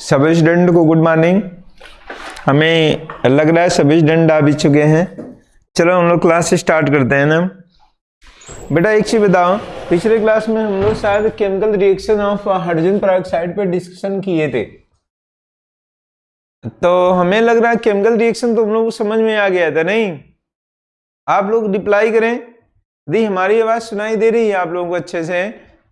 सभी स्टूडेंट को good morning. हमें लग रहा है सभी स्टूडेंट आ भी चुके हैं। चलो हम लोग क्लास स्टार्ट करते हैं ना। बेटा एक चीज बताओ, पिछले क्लास में हम लोग शायद chemical reaction of hydrogen peroxide पे डिस्कशन किए थे, तो हमें लग रहा है केमिकल रिएक्शन तो हम लोग को समझ में आ गया था। नहीं, आप लोग रिप्लाई करें। यदि हमारी आवाज सुनाई दे रही है आप लोगों को अच्छे से,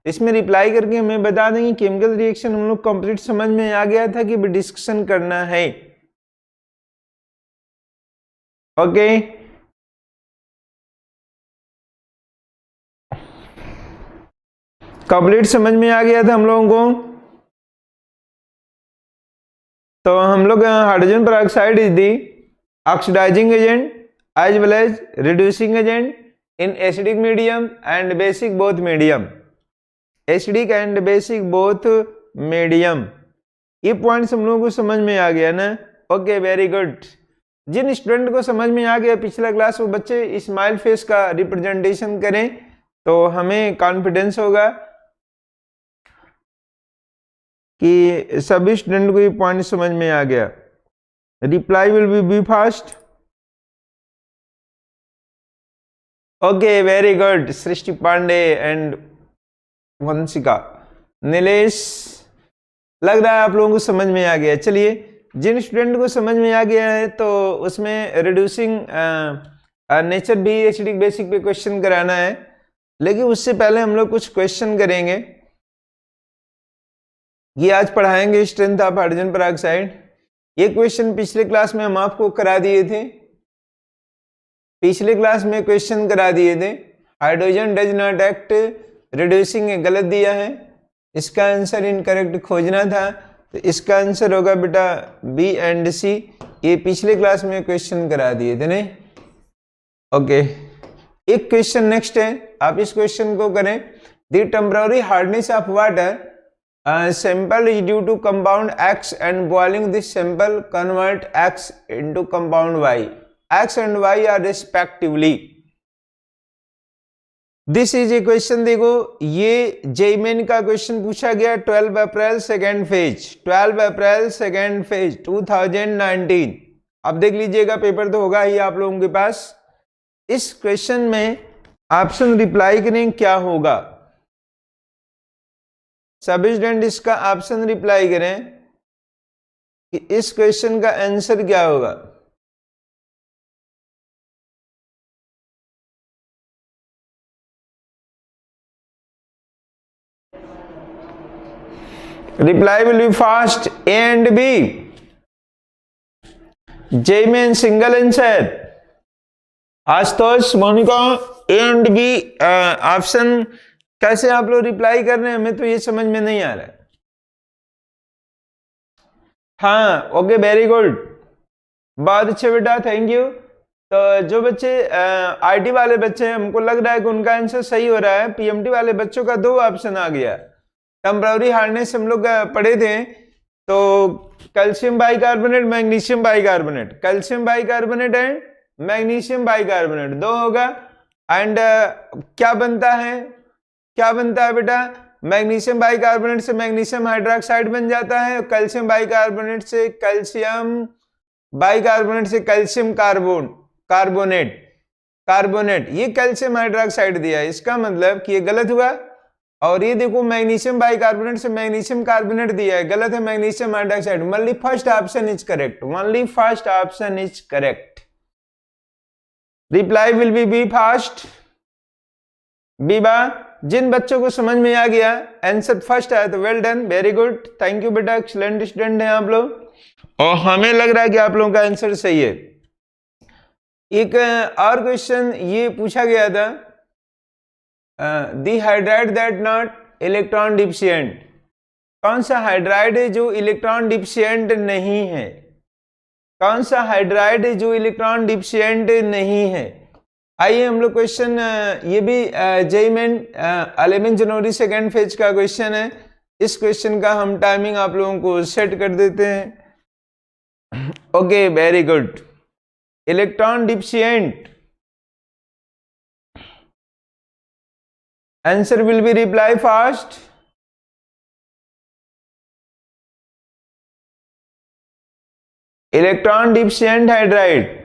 इसमें रिप्लाई करके हमें बता देंगे केमिकल रिएक्शन हम लोग कंप्लीट समझ में आ गया था कि डिस्कशन करना है। ओके, कंप्लीट समझ में आ गया था हम लोगों को। तो हम लोग hydrogen peroxide is the oxidising agent as well as reducing agent in acidic medium and basic both medium. Acidic and basic both medium, ये पॉइंट्स हम लोगों को समझ में आ गया ना। Okay, very good. जिन स्टूडेंट को समझ में आ गया पिछला क्लास, वो बच्चे स्माइल फेस का रिप्रेजेंटेशन करें तो हमें कॉन्फिडेंस होगा कि सभी स्टूडेंट को ये पॉइंट समझ में आ गया। Reply will be fast. Okay, very good. Srishti Pandey and Vanshika, Nilesh, लग रहा है आप लोगों को समझ में आ गया। चलिए, जिन स्टूडेंट को समझ में आ गया है तो उसमें रिड्यूसिंग नेचर भी एसिडिक बेसिक पे क्वेश्चन कराना है, लेकिन उससे पहले हम लोग कुछ क्वेश्चन करेंगे। ये आज पढ़ाएंगे स्ट्रेंथ ऑफ हाइड्रोजन पेरोक्साइड। ये क्वेश्चन पिछले क्लास में हम आपको करा दिए थे। पिछले क्लास में क्वेश्चन करा दिए थे, hydrogen does not act reducing गलत दिया है, इसका आंसर इनकरेक्ट खोजना था, तो इसका आंसर होगा बेटा बी एंड सी। ये पिछले क्लास में क्वेश्चन करा दिए थे नहीं। ओके, एक क्वेश्चन नेक्स्ट है, आप इस क्वेश्चन को करें। The temporary hardness of water sample is due to compound X and boiling this sample convert X into compound Y. X and Y are respectively. This is a question। देखो, ये JEE Main का question पूछा गया 12 April second phase, 12 April second phase 2019। अब देख लीजिएगा, paper तो होगा ही आप लोगों के पास। इस क्वेश्चन में ऑप्शन रिप्लाई करें क्या होगा। सभी स्टूडेंट इसका ऑप्शन रिप्लाई करें कि इस क्वेश्चन का आंसर क्या होगा। Reply will be fast, A and B. JEE Main single answer. Ashutosh, Monika, A and B option कैसे आप लोग रिप्लाई कर रहे हैं, हमें तो ये समझ में नहीं आ रहा है। हाँ, ओके, वेरी गुड, बहुत अच्छे बेटा, थैंक यू। तो जो बच्चे आईटी वाले बच्चे हैं, हमको लग रहा है कि उनका आंसर सही हो रहा है। पीएमटी वाले बच्चों का 2 ऑप्शन आ गया। टेम्पररी हार्डनेस हम लोग पढ़े थे, तो calcium bicarbonate, magnesium bicarbonate, calcium bicarbonate and magnesium bicarbonate 2 होगा। एंड क्या बनता है, क्या बनता है बेटा, मैग्नीशियम बाइकार्बोनेट से मैग्नीशियम हाइड्रोक्साइड बन जाता है, कैल्शियम बाइकार्बोनेट से कैल्शियम बाइकार्बोनेट से कैल्शियम कार्बोनेट, ये कैल्शियम हाइड्रोक्साइड दिया है। इसका मतलब कि ये गलत हुआ। और ये देखो, मैग्नीशियम बाइकार्बोनेट से मैग्नीशियम कार्बोनेट दिया है, गलत है, magnesium hydroxide. Only first option is correct, only first option is correct. Reply will be fast. Biba, जिन बच्चों को समझ में आ गया आंसर फर्स्ट आया तो well done, very good, thank you बेटा, एक्सीलेंट स्टूडेंट हैं आप लोग। और हमें लग रहा है कि आप लोगों का आंसर सही है। एक और क्वेश्चन ये पूछा गया था, the hydride that not electron deficient. कौन सा हाइड्राइड है जो इलेक्ट्रॉन डिफिशिएंट नहीं है, कौन सा हाइड्राइड है जो इलेक्ट्रॉन डिफिशिएंट नहीं है। आइए हम लोग क्वेश्चन, ये भी जेईमेन 11 जनवरी सेकेंड फेज का क्वेश्चन है। इस क्वेश्चन का हम टाइमिंग आप लोगों को सेट कर देते हैं। Okay, very good. Electron deficient, answer will be reply fast. Electron deficient hydride,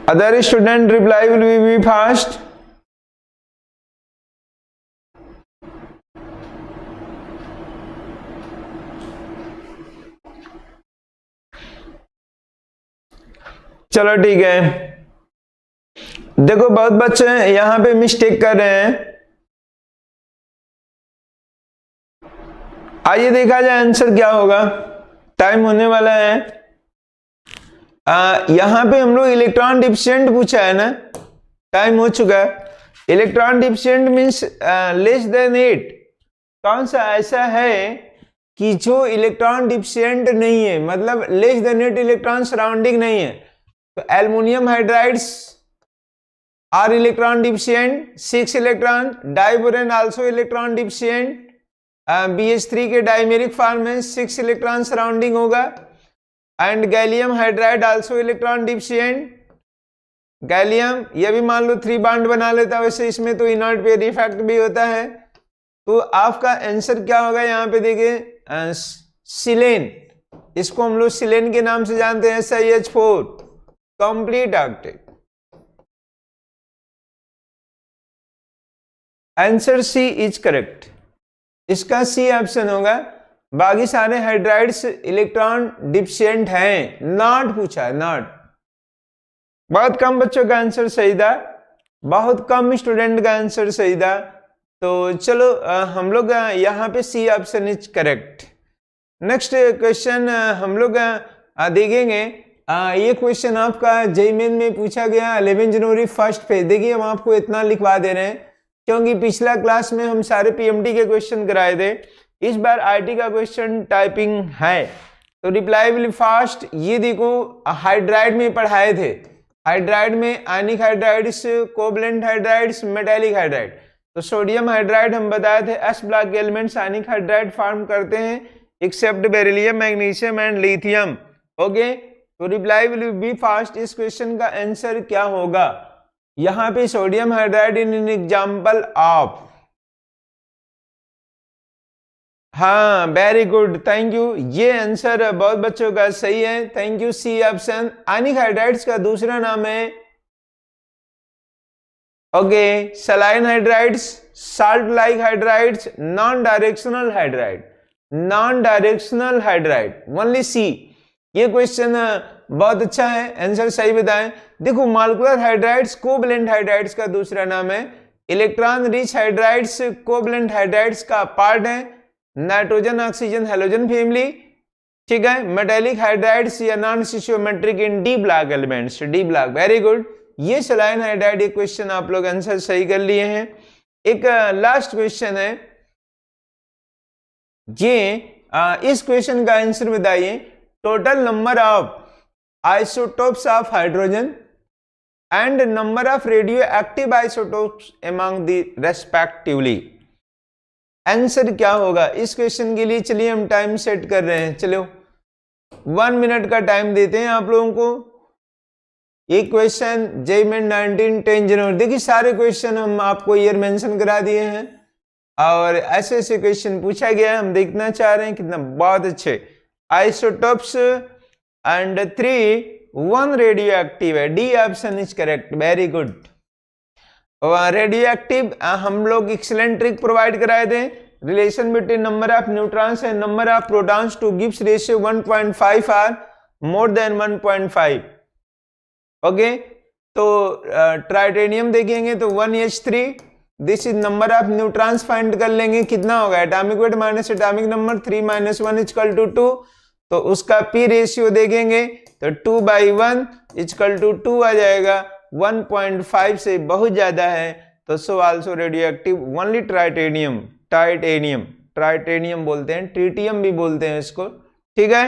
other student reply will be fast. चलो ठीक है, देखो बहुत बच्चे यहां पे मिस्टेक कर रहे हैं। आइए देखा जाए आंसर क्या होगा, टाइम होने वाला है। यहां पे हम लोग इलेक्ट्रॉन डिफिशिएंट पूछा है ना, टाइम हो चुका है। Electron deficient means less than 8। कौन सा ऐसा है कि जो इलेक्ट्रॉन डिफिशिएंट नहीं है, मतलब लेस देन 8 इलेक्ट्रॉन सराउंडिंग नहीं है। तो aluminium hydrides are electron deficient 6 electron, diborane also electron deficient, BH3 के डाइमेरिक फॉर्म में 6 इलेक्ट्रॉन सराउंडिंग होगा। And gallium hydride also electron deficient, gallium ये भी मान लो 3 बॉन्ड बना लेता है, वैसे इसमें तो इनर्ट पेयर इफेक्ट भी होता है। तो आपका आंसर क्या होगा यहाँ पे देखिए, सिलेन, इसको हम लोग सिलेन के नाम से जानते हैं, SiH4 complete octet. Answer C is correct, इसका सी ऑप्शन होगा। बाकी सारे हाइड्राइड्स इलेक्ट्रॉन डिफिशिएंट हैं, नॉट पूछा है, नॉट। बहुत कम बच्चों का आंसर सही था, बहुत कम स्टूडेंट का आंसर सही था। तो चलो हम लोग यहाँ पे C option is correct. Next question हम लोग देखेंगे। ये क्वेश्चन आपका जेईई मेन में पूछा गया 11 जनवरी फर्स्ट पे। देखिए हम आपको इतना लिखवा दे रहे हैं क्योंकि पिछला क्लास में हम सारे पीएमटी के क्वेश्चन कराए थे, इस बार आईटी का क्वेश्चन टाइपिंग है। तो रिप्लाई विल फास्ट। ये देखो हाइड्राइड में पढ़ाए थे, हाइड्राइड में ionic hydrides, covalent hydrides, metallic hydride. तो सोडियम हाइड्राइड हम बताए थे एस ब्लॉक के एलिमेंट्स आयनिक हाइड्राइड फॉर्म करते हैं except beryllium, magnesium and lithium. Okay, तो रिप्लाई विल बी फास्ट। इस क्वेश्चन का आंसर क्या होगा? यहां पे sodium hydride in an example of. हाँ वेरी गुड, थैंक यू। ये आंसर बहुत बच्चों का सही है, thank you. C option. Ionic hydrides का दूसरा नाम है okay saline hydrides, salt like hydrides, non directional hydride, non directional hydride, only C. ये क्वेश्चन बहुत अच्छा है, आंसर सही बताएं। देखो मॉलिक्यूलर हाइड्राइड्स कोवलेंट हाइड्राइड्स का दूसरा नाम है, electron rich hydrides covalent hydrides का पार्ट है, नाइट्रोजन ऑक्सीजन हैलोजन फैमिली, ठीक है। मेटालिक हाइड्राइड्स या non stoichiometric in D block elements, D block, very good. ये सलाइन हाइड्राइड, एक क्वेश्चन आप लोग आंसर सही कर लिए हैं। एक लास्ट क्वेश्चन है, ये इस क्वेश्चन का आंसर बताइए। Total number of isotopes of hydrogen and number of radio active isotopes among the respectively. Answer क्या होगा इस क्वेश्चन के लिए? चलिए हम टाइम सेट कर रहे हैं, चलो 1 मिनट का टाइम देते हैं आप लोगों को। ये क्वेश्चन जेईई मेन 19-10 जनवरी। देखिए सारे क्वेश्चन हम आपको ईयर मेंशन करा दिए हैं और ऐसे ऐसे क्वेश्चन पूछा गया है, हम देखना चाह रहे हैं कितना बहुत अच्छे। आइसोटोप्स एंड 1 रेडियो एक्टिव है, D option is correct, very good. Radio active हम लोग एक्सीलेंट ट्रिक प्रोवाइड कराए थे, relation between number of neutrons and number of protons two gives ratio 1.5 और मोर देन 1.5। ओके, तो ट्राइटेनियम देखेंगे तो 1H3, this is number of neutrons find कर लेंगे, कितना होगा atomic weight minus atomic number 3 - 1 equal to 2। तो उसका पी रेशियो देखेंगे तो 2/1 इक्वल टू 2 आ जाएगा, 1.5 से बहुत ज्यादा है। तो so also radio active only tritanium, titanium, tritanium बोलते हैं, ट्रीटियम भी बोलते हैं इसको, ठीक है।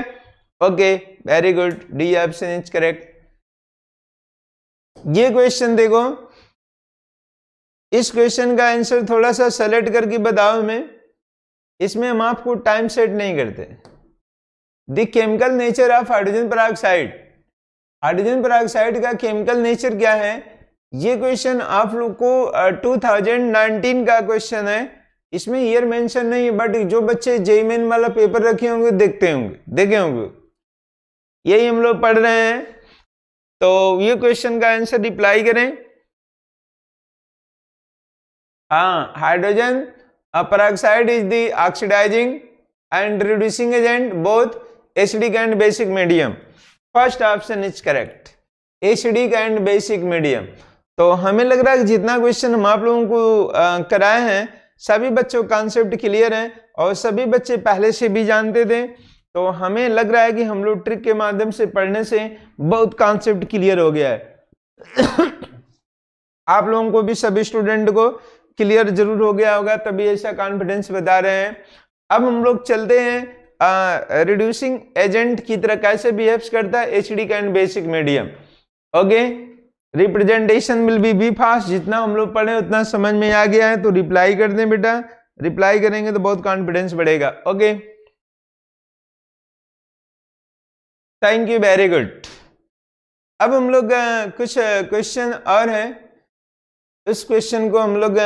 Okay very good, D option is correct. ये क्वेश्चन देखो, इस क्वेश्चन का आंसर थोड़ा सा सेलेक्ट करके बताओ हमें। इसमें हम आपको टाइम सेट नहीं करते। The chemical nature of hydrogen peroxide, hydrogen peroxide का केमिकल नेचर क्या है ये क्वेश्चन आप लोग को 2019 का क्वेश्चन है, इसमें ईयर मेंशन नहीं है, बट जो बच्चे जेईई मेन वाला पेपर रखे होंगे देखे होंगे, यही हम लोग पढ़ रहे हैं। तो ये क्वेश्चन का आंसर रिप्लाई करें। हाँ, hydrogen peroxide is the oxidizing and reducing agent both acidic and basic medium. First option is correct, acidic and basic medium। तो हमें लग रहा है कि जितना क्वेश्चन हम आप लोगों को कराए हैं सभी बच्चों को कॉन्सेप्ट क्लियर है और सभी बच्चे पहले से भी जानते थे। तो हमें लग रहा है कि हम लोग ट्रिक के माध्यम से पढ़ने से बहुत कॉन्सेप्ट क्लियर हो गया है। आप लोगों को भी, सभी स्टूडेंट को क्लियर जरूर हो गया होगा, तभी ऐसा कॉन्फिडेंस बता रहे हैं। अब हम लोग चलते हैं रिड्यूसिंग एजेंट की तरह कैसे बिहेव्स करता है acidic and basic medium. Okay, representation will be fast, जितना हम लोग पढ़े उतना समझ में आ गया है। तो रिप्लाई कर दें बेटा, रिप्लाई करेंगे तो बहुत कॉन्फिडेंस बढ़ेगा। Okay, thank you, very good. अब हम लोग कुछ क्वेश्चन और है, इस क्वेश्चन को हम लोग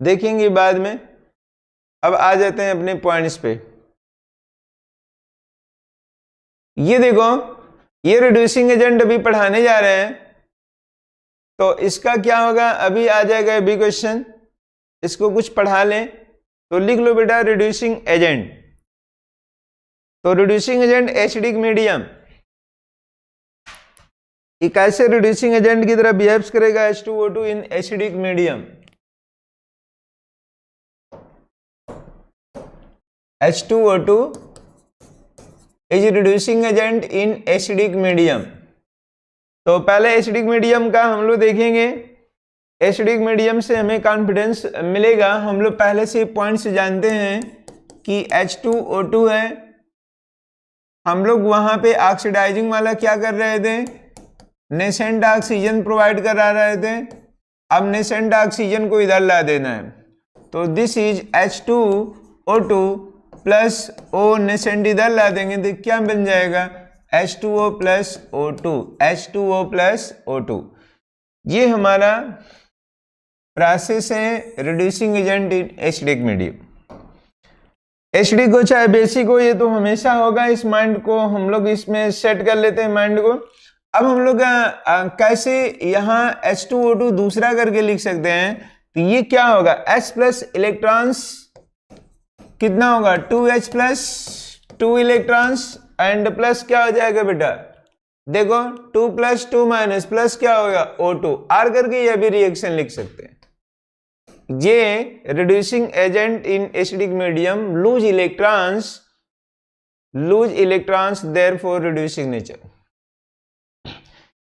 देखेंगे बाद में। अब आ जाते हैं अपने पॉइंट्स पे। ये देखो, ये रिड्यूसिंग एजेंट अभी पढ़ाने जा रहे हैं, तो इसका क्या होगा अभी आ जाएगा अभी क्वेश्चन। इसको कुछ पढ़ा लें तो लिख लो बेटा रिड्यूसिंग एजेंट। तो रिड्यूसिंग एजेंट एसिडिक मीडियम, ये कैसे रिड्यूसिंग एजेंट की तरह बिहेव्स करेगा H2O2 in acidic medium. H2O2 is reducing agent in acidic medium. तो पहले एसिडिक मीडियम का हम लोग देखेंगे। एसिडिक मीडियम से हमें कॉन्फिडेंस मिलेगा। हम लोग पहले से पॉइंट से जानते हैं कि H2O2 है, हम लोग वहां पे ऑक्सीडाइजिंग वाला क्या कर रहे थे, नेसेंट ऑक्सीजन प्रोवाइड करा रहे थे। अब नेसेंट ऑक्सीजन को इधर ला देना है, तो this is H2O2 plus O, nascent इधर ला देंगे तो क्या बन जाएगा H2O plus O2, H2O plus O2। ये हमारा प्रोसेस है reducing agent in acidic medium. Acidic हो चाहे बेसिक हो, ये तो हमेशा होगा। इस माइंड को हम लोग इसमें सेट कर लेते हैं माइंड को। अब हम लोग कैसे यहाँ H2O2 दूसरा करके लिख सकते हैं, तो ये क्या होगा H प्लस इलेक्ट्रॉन्स कितना होगा 2H plus 2 electrons and plus क्या हो जाएगा बेटा, देखो 2 प्लस 2 माइनस प्लस क्या होगा O2 R करके यह भी रिएक्शन लिख सकते हैं। ये reducing agent in acidic medium loose electrons therefore reducing nature.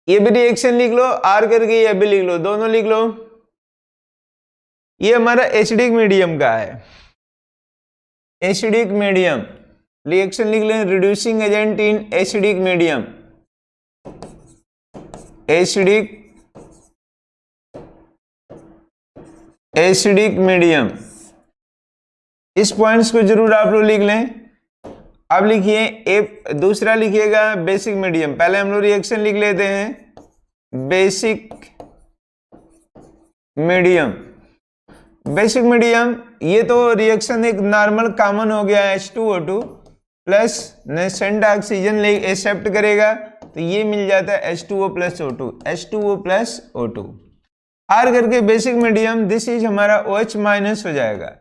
ये भी रिएक्शन लिख लो R करके, ये भी लिख लो, दोनों लिख लो। ये हमारा एसिडिक मीडियम का है, एसिडिक मीडियम रिएक्शन लिख लें reducing agent in acidic medium, acidic medium. इस पॉइंट्स को जरूर आप लोग लिख लें। अब लिखिए ए, दूसरा लिखिएगा बेसिक मीडियम। पहले हम लोग रिएक्शन लिख लेते हैं बेसिक मीडियम। बेसिक मीडियम ये तो रिएक्शन एक नॉर्मल कॉमन हो गया H2O2 प्लस नेसेंट ऑक्सीजन ले एक्सेप्ट करेगा तो ये मिल जाता है H2O plus O2, H2O plus O2 R करके बेसिक मीडियम। दिस इज हमारा OH माइनस हो जाएगा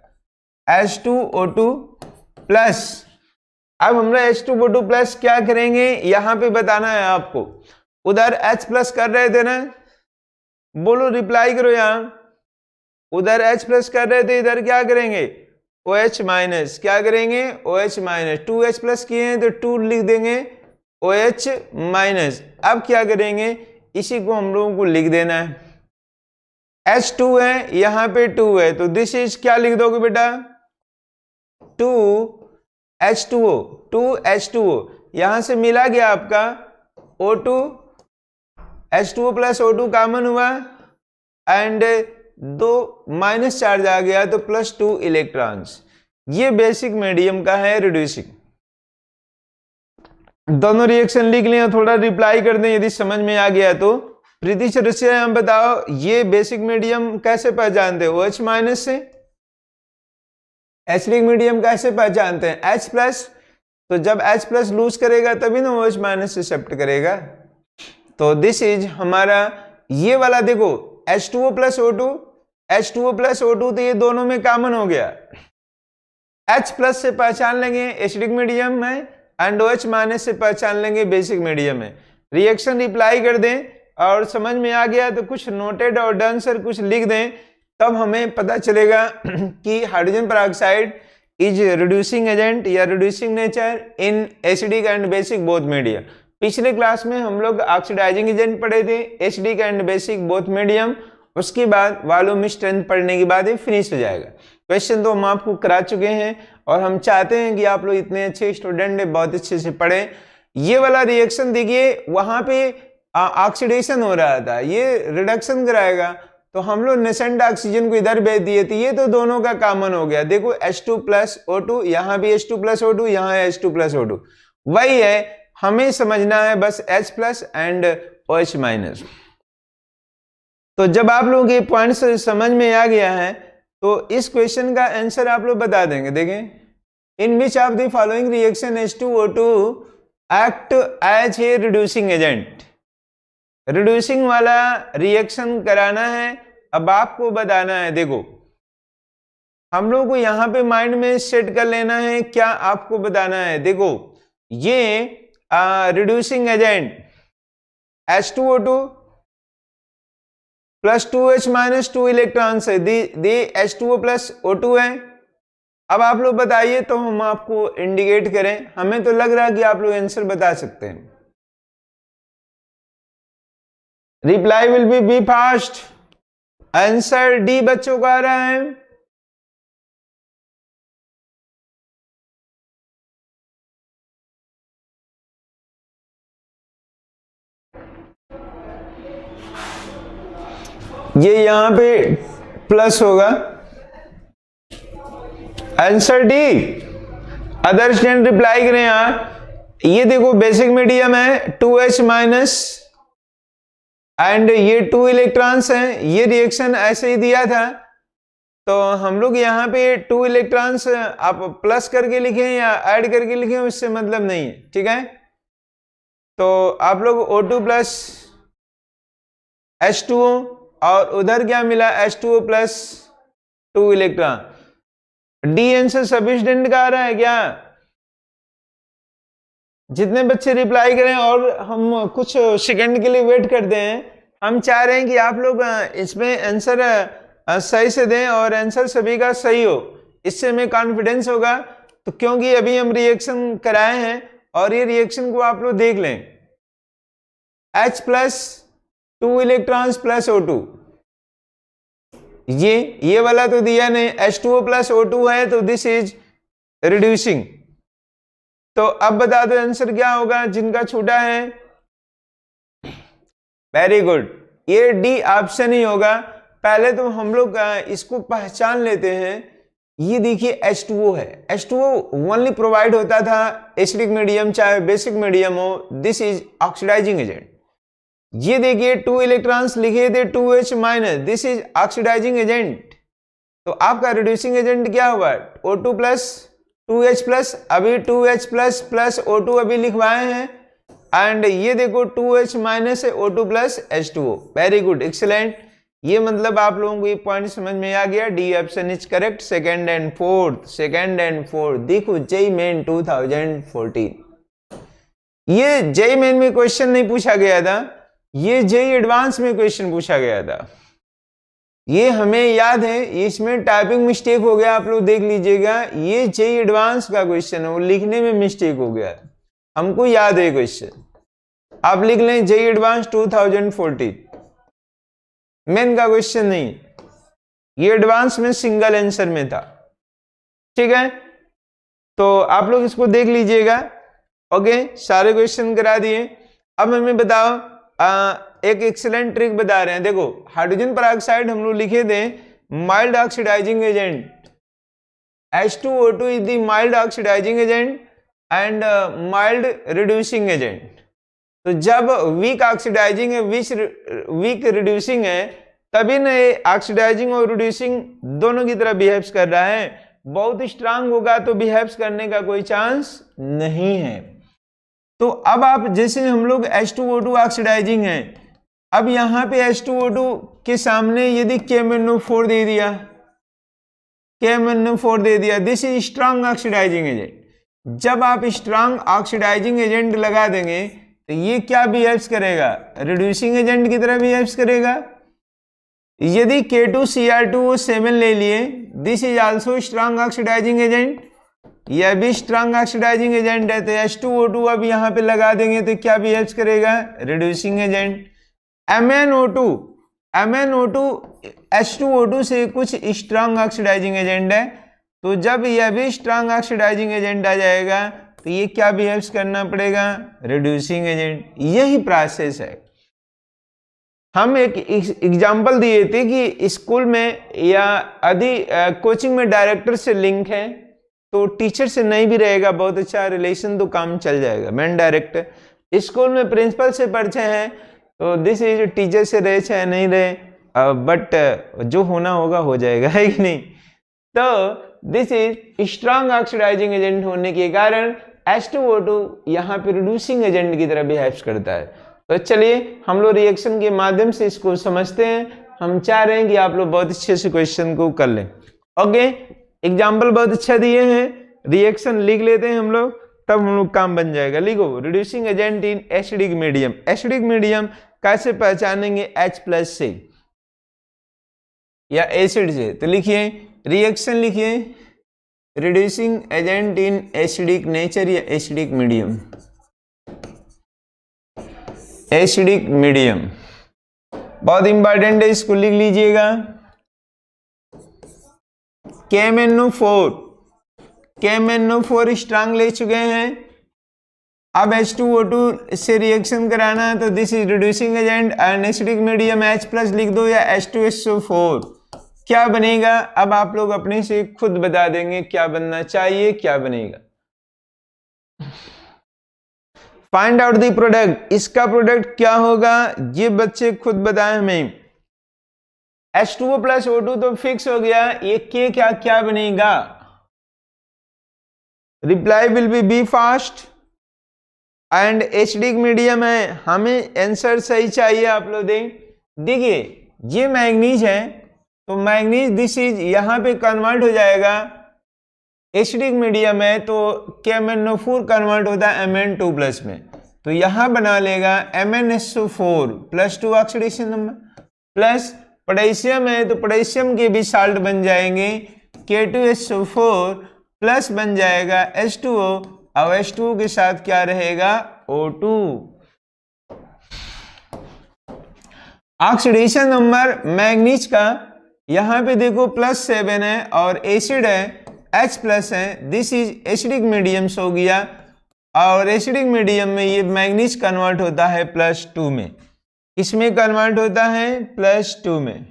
H2O2 प्लस। अब हम लोग H2O2 प्लस क्या करेंगे यहां पे बताना है आपको। उधर H प्लस कर रहे थे ना, बोलो रिप्लाई करो। यहां उधर H प्लस कर रहे थे, इधर क्या करेंगे OH माइनस, क्या करेंगे OH माइनस। 2H प्लस किए हैं तो 2 लिख देंगे OH माइनस। अब क्या करेंगे इसी को हम लोगों को लिख देना है। H2 है यहां पे 2 है तो दिस इज क्या लिख दोगे बेटा 2H2O, 2H2O यहां से मिला गया आपका O2, H2O plus O2 common हुआ एंड 2 माइनस चार्ज आ गया तो प्लस 2 इलेक्ट्रॉन्स। ये बेसिक मीडियम का है रिड्यूसिंग। दोनों रिएक्शन लिख लें, थोड़ा रिप्लाई कर दें यदि समझ में आ गया तो। प्रीति चौरसिया, हम बताओ ये बेसिक मीडियम कैसे पहचानते हो? OH माइनस से। एसिडिक मीडियम कैसे पहचानते हैं? H+। तो जब H+ लूज करेगा तभी ना OH माइनस से शिफ्ट करेगा। तो दिस इज हमारा ये वाला, देखो H2O plus O2, H2O plus O2, तो ये दोनों में कॉमन हो गया। H+ से पहचान लेंगे एसिडिक मीडियम है, एंड OH माइनस से पहचान लेंगे बेसिक मीडियम है। रिएक्शन रिप्लाई कर दें और समझ में आ गया तो कुछ नोटेड और डन सर कुछ लिख दें, तब हमें पता चलेगा कि hydrogen peroxide is reducing agent या reducing nature in acidic and basic both medium. पिछले क्लास में हम लोग ऑक्सीडाइजिंग एजेंट पढ़े थे, acidic and basic both medium. उसके बाद वॉल्यूम स्ट्रेंथ पढ़ने के बाद ये फिनिश हो जाएगा। क्वेश्चन तो हम आपको करा चुके हैं और हम चाहते हैं कि आप लोग इतने अच्छे स्टूडेंट हैं, बहुत अच्छे से पढ़ें। ये वाला रिएक्शन देखिए, वहां पे ऑक्सीडेशन हो रहा था, ये रिडक्शन कराएगा, तो हम लोग नेसेंट ऑक्सीजन को इधर भेज दिए थे। ये तो दोनों का कॉमन हो गया। देखो H2 प्लस O2, यहाँ भी H2 प्लस O2, यहाँ है H2 प्लस O2, वही है। हमें समझना है बस H+ एंड OH माइनस। तो जब आप लोगों के पॉइंट्स समझ में आ गया है तो इस क्वेश्चन का आंसर आप लोग बता देंगे। देखें, in which of the following reaction H2O2 act as a reducing agent. Reducing वाला रिएक्शन कराना है, अब आपको बताना है। देखो, हम लोग को यहां पे माइंड में सेट कर लेना है, क्या आपको बताना है। देखो, ये reducing agent H2O2 plus 2H minus 2 electron से दे H2O प्लस O2 है। अब आप लोग बताइए तो हम आपको इंडिकेट करें। हमें तो लग रहा है कि आप लोग आंसर बता सकते हैं। Reply will be fast. Answer D बच्चों का आ रहा है। ये यहां पे प्लस होगा, answer D. Other student reply करें यहां। ये देखो बेसिक मीडियम है 2H माइनस एंड ये 2 इलेक्ट्रॉन्स हैं। ये रिएक्शन ऐसे ही दिया था, तो हम लोग यहाँ पे 2 इलेक्ट्रॉन्स आप प्लस करके लिखें या ऐड करके लिखें, उससे मतलब नहीं है, ठीक है। तो आप लोग O2 प्लस H2O और उधर क्या मिला H2O plus 2 electron. D answer सभी स्टूडेंट का आ रहा है क्या? जितने बच्चे रिप्लाई करें और हम कुछ सेकंड के लिए वेट करते हैं। हम चाह रहे हैं कि आप लोग इसमें आंसर सही से दें और आंसर सभी का सही हो, इससे हमें कॉन्फिडेंस होगा। तो क्योंकि अभी हम रिएक्शन कराए हैं और ये रिएक्शन को आप लोग देख लें। H plus 2 electrons plus O2, ये वाला तो दिया नहीं। H2O प्लस O2 है, तो दिस इज रिड्यूसिंग। तो अब बता दो आंसर क्या होगा जिनका छूटा है। वेरी गुड, ये डी ऑप्शन ही होगा। पहले तो हम लोग इसको पहचान लेते हैं। ये देखिए H2O है, H2O ओनली प्रोवाइड होता था एसिडिक मीडियम चाहे बेसिक मीडियम हो। This is oxidising agent. ये देखिए 2 इलेक्ट्रॉन्स लिखे थे 2H minus, this is oxidising agent. तो आपका रिड्यूसिंग एजेंट क्या होगा? O2 प्लस 2H प्लस, अभी 2H प्लस प्लस O2 अभी लिखवाए हैं, एंड ये देखो 2H माइनस है O2 plus H2O। Very good, excellent. ये मतलब आप लोगों को ये पॉइंट समझ में आ गया। D option is correct. Second and fourth देखो जेईई मेन 2014। ये जेईई मेन में क्वेश्चन नहीं पूछा गया था, ये जेईई एडवांस में क्वेश्चन पूछा गया था। ये हमें याद है, इसमें टाइपिंग मिस्टेक हो गया, आप लोग देख लीजिएगा। ये जेईई एडवांस का क्वेश्चन है, वो लिखने में मिस्टेक हो गया, हमको याद है क्वेश्चन। आप लिख लें जेईई एडवांस 2014, मेन का क्वेश्चन नहीं, ये एडवांस में सिंगल आंसर में था, ठीक है। तो आप लोग इसको देख लीजिएगा। ओके, सारे क्वेश्चन करा दिए। अब हमें बताओ, एक एक्सीलेंट ट्रिक बता रहे हैं। देखो, हाइड्रोजन पेरोक्साइड हम लोग लिखे थे mild oxidising agent. H2O2 is the mild oxidising agent and mild reducing agent. तो जब वीक ऑक्सीडाइजिंग है, वीक रिड्यूसिंग है, तभी ना ये ऑक्सीडाइजिंग और रिड्यूसिंग दोनों की तरह बिहेव्स कर रहा है। बहुत स्ट्रांग होगा तो बिहेव्स करने का कोई चांस नहीं है। तो अब आप जैसे हम लोग H2O2 ऑक्सीडाइजिंग है, अब यहां पे H2O2 के सामने यदि KMnO4 दे दिया, KMnO4 दे दिया, this is strong oxidising agent. जब आप स्ट्रांग ऑक्सीडाइजिंग एजेंट लगा देंगे तो ये क्या बिहेव्स करेगा, रिड्यूसिंग एजेंट की तरह बिहेव्स करेगा। यदि K2Cr2O7 ले लिए, this is also strong oxidising agent, यह भी स्ट्रांग ऑक्सीडाइजिंग एजेंट है। तो H2O2 अब यहां पे लगा देंगे तो क्या बिहेव्स करेगा, रिड्यूसिंग एजेंट। MnO2 H2O2 से कुछ स्ट्रांग ऑक्सीडाइजिंग एजेंट है, तो जब यह भी स्ट्रांग ऑक्सीडाइजिंग एजेंट आ जाएगा तो ये क्या बिहेव्स करना पड़ेगा, रिड्यूसिंग एजेंट। यही प्रोसेस है। हम एक एग्जांपल दिए थे कि स्कूल में या आदि कोचिंग में डायरेक्टर से लिंक है तो टीचर से नहीं भी रहेगा बहुत अच्छा रिलेशन तो काम चल जाएगा। मैन डायरेक्टर स्कूल में प्रिंसिपल से परिचय है तो दिस इज टीचर से रहे चाहे नहीं रहे, बट जो होना होगा हो जाएगा, है कि नहीं। तो this is strong oxidising agent होने के कारण H2O2 यहाँ पे रिड्यूसिंग एजेंट की तरह बिहेव करता है। तो चलिए हम लोग रिएक्शन के माध्यम से इसको समझते हैं। हम चाह रहे हैं कि आप लोग बहुत अच्छे से क्वेश्चन को कर लें। ओके, एग्जाम्पल बहुत अच्छा दिए हैं, रिएक्शन लिख लेते हैं हम लोग, तब हम लोग काम बन जाएगा। लिखो, reducing agent in acidic medium. Acidic medium कैसे पहचानेंगे, H+ से या एसिड से। तो लिखिए रिएक्शन, लिखिए reducing agent in acidic nature या एसिडिक मीडियम। एसिडिक मीडियम बहुत इंपॉर्टेंट है, इसको लिख लीजिएगा। KMnO4 स्ट्रांग ले चुके हैं। अब H2O2 से रिएक्शन कराना है तो this is reducing agent and acidic medium H+ लिख दो या H2SO4। क्या बनेगा, अब आप लोग अपने से खुद बता देंगे क्या बनना चाहिए, क्या बनेगा। फाइंड आउट द प्रोडक्ट, इसका प्रोडक्ट क्या होगा ये बच्चे खुद बताएं हमें। H2O+ O2 तो फिक्स हो गया, ये के क्या बनेगा। Reply will be fast and acidic medium है, हमें आंसर सही चाहिए। आप लोग देखिए ये मैग्नीज है तो मैग्नीज दिस इज यहां पे कन्वर्ट हो जाएगा, एसिडिक मीडियम है तो KMnO4 कन्वर्ट होता है Mn2+ में, तो यहां बना लेगा MnSO4 +2 oxidation number, plus potassium है तो पोटेशियम के भी साल्ट बन जाएंगे K2SO4 प्लस बन जाएगा H2O, और H2O के साथ क्या रहेगा, O2। ऑक्सीडेशन नंबर मैग्नीज का यहां पे देखो +7 है और एसिड है H+ है, दिस इज एसिडिक मीडियम्स हो गया, और एसिडिक मीडियम में ये मैग्नीज कन्वर्ट होता है +2 में। इसमें कन्वर्ट होता है +2 में।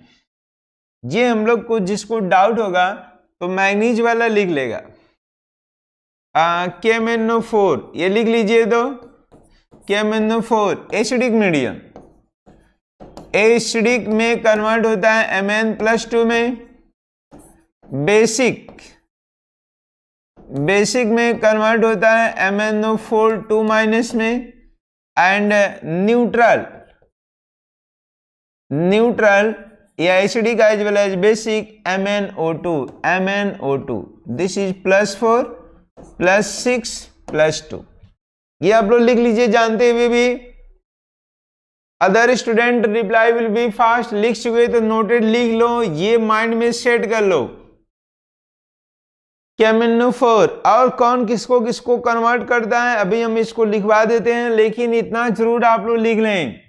ये हम लोग को जिसको डाउट होगा तो मैग्नीज वाला लिख लेगा। KMnO4 ये लिख लीजिए, तो KMnO4 एसिडिक मीडियम, एसिडिक में कन्वर्ट होता है Mn+2 में, बेसिक में कन्वर्ट होता है MnO4 2- में, एंड न्यूट्रल या acidic as well as basic MnO2 this is +4 +6 +2। ये आप लोग लिख लीजिए जानते हुए भी। Other student reply will be fast, लिख चुके तो नोटेड लिख लो, ये माइंड में सेट कर लो। KMnO4 और कौन किसको किसको कन्वर्ट करता है अभी हम इसको लिखवा देते हैं, लेकिन इतना जरूर आप लोग लिख लें।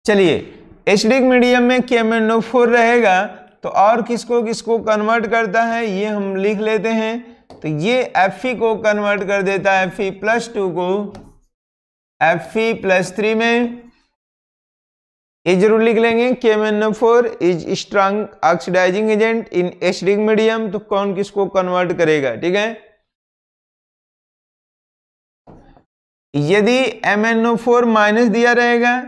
चलिए एसिडिक मीडियम में KMnO4 रहेगा तो और किसको किसको कन्वर्ट करता है ये हम लिख लेते हैं। तो ये Fe को कन्वर्ट कर देता है, Fe+2 को Fe+3 में। ये जरूर लिख लेंगे, KMnO4 is strong oxidising agent in acidic medium, तो कौन किसको कन्वर्ट करेगा, ठीक है। यदि MnO4 माइनस दिया रहेगा,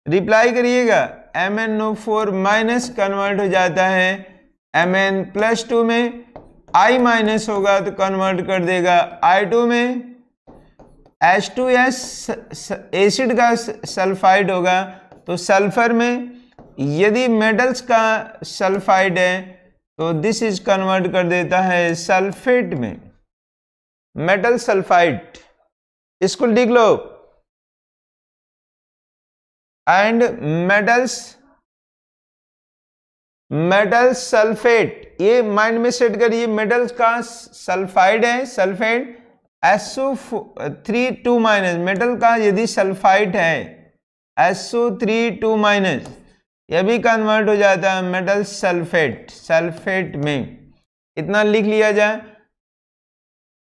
रिप्लाई करिएगा, MnO4 माइनस कन्वर्ट हो जाता है Mn+2 में, I माइनस होगा तो कन्वर्ट कर देगा I2 में, H2S एसिड का सल्फाइड होगा तो सल्फर में, यदि मेटल्स का सल्फाइड है तो दिस इज कन्वर्ट कर देता है सल्फेट में, मेटल सल्फाइड, इसको लिख लो। एंड मेटल सल्फेट, ये माइंड में सेट करिए, मेटल्स का सल्फाइड है, सल्फेट SO3 2 माइनस, मेटल का यदि सल्फाइड है SO3 2 माइनस, यह भी कन्वर्ट हो जाता है मेटल सल्फेट, सल्फेट में। इतना लिख लिया जाए,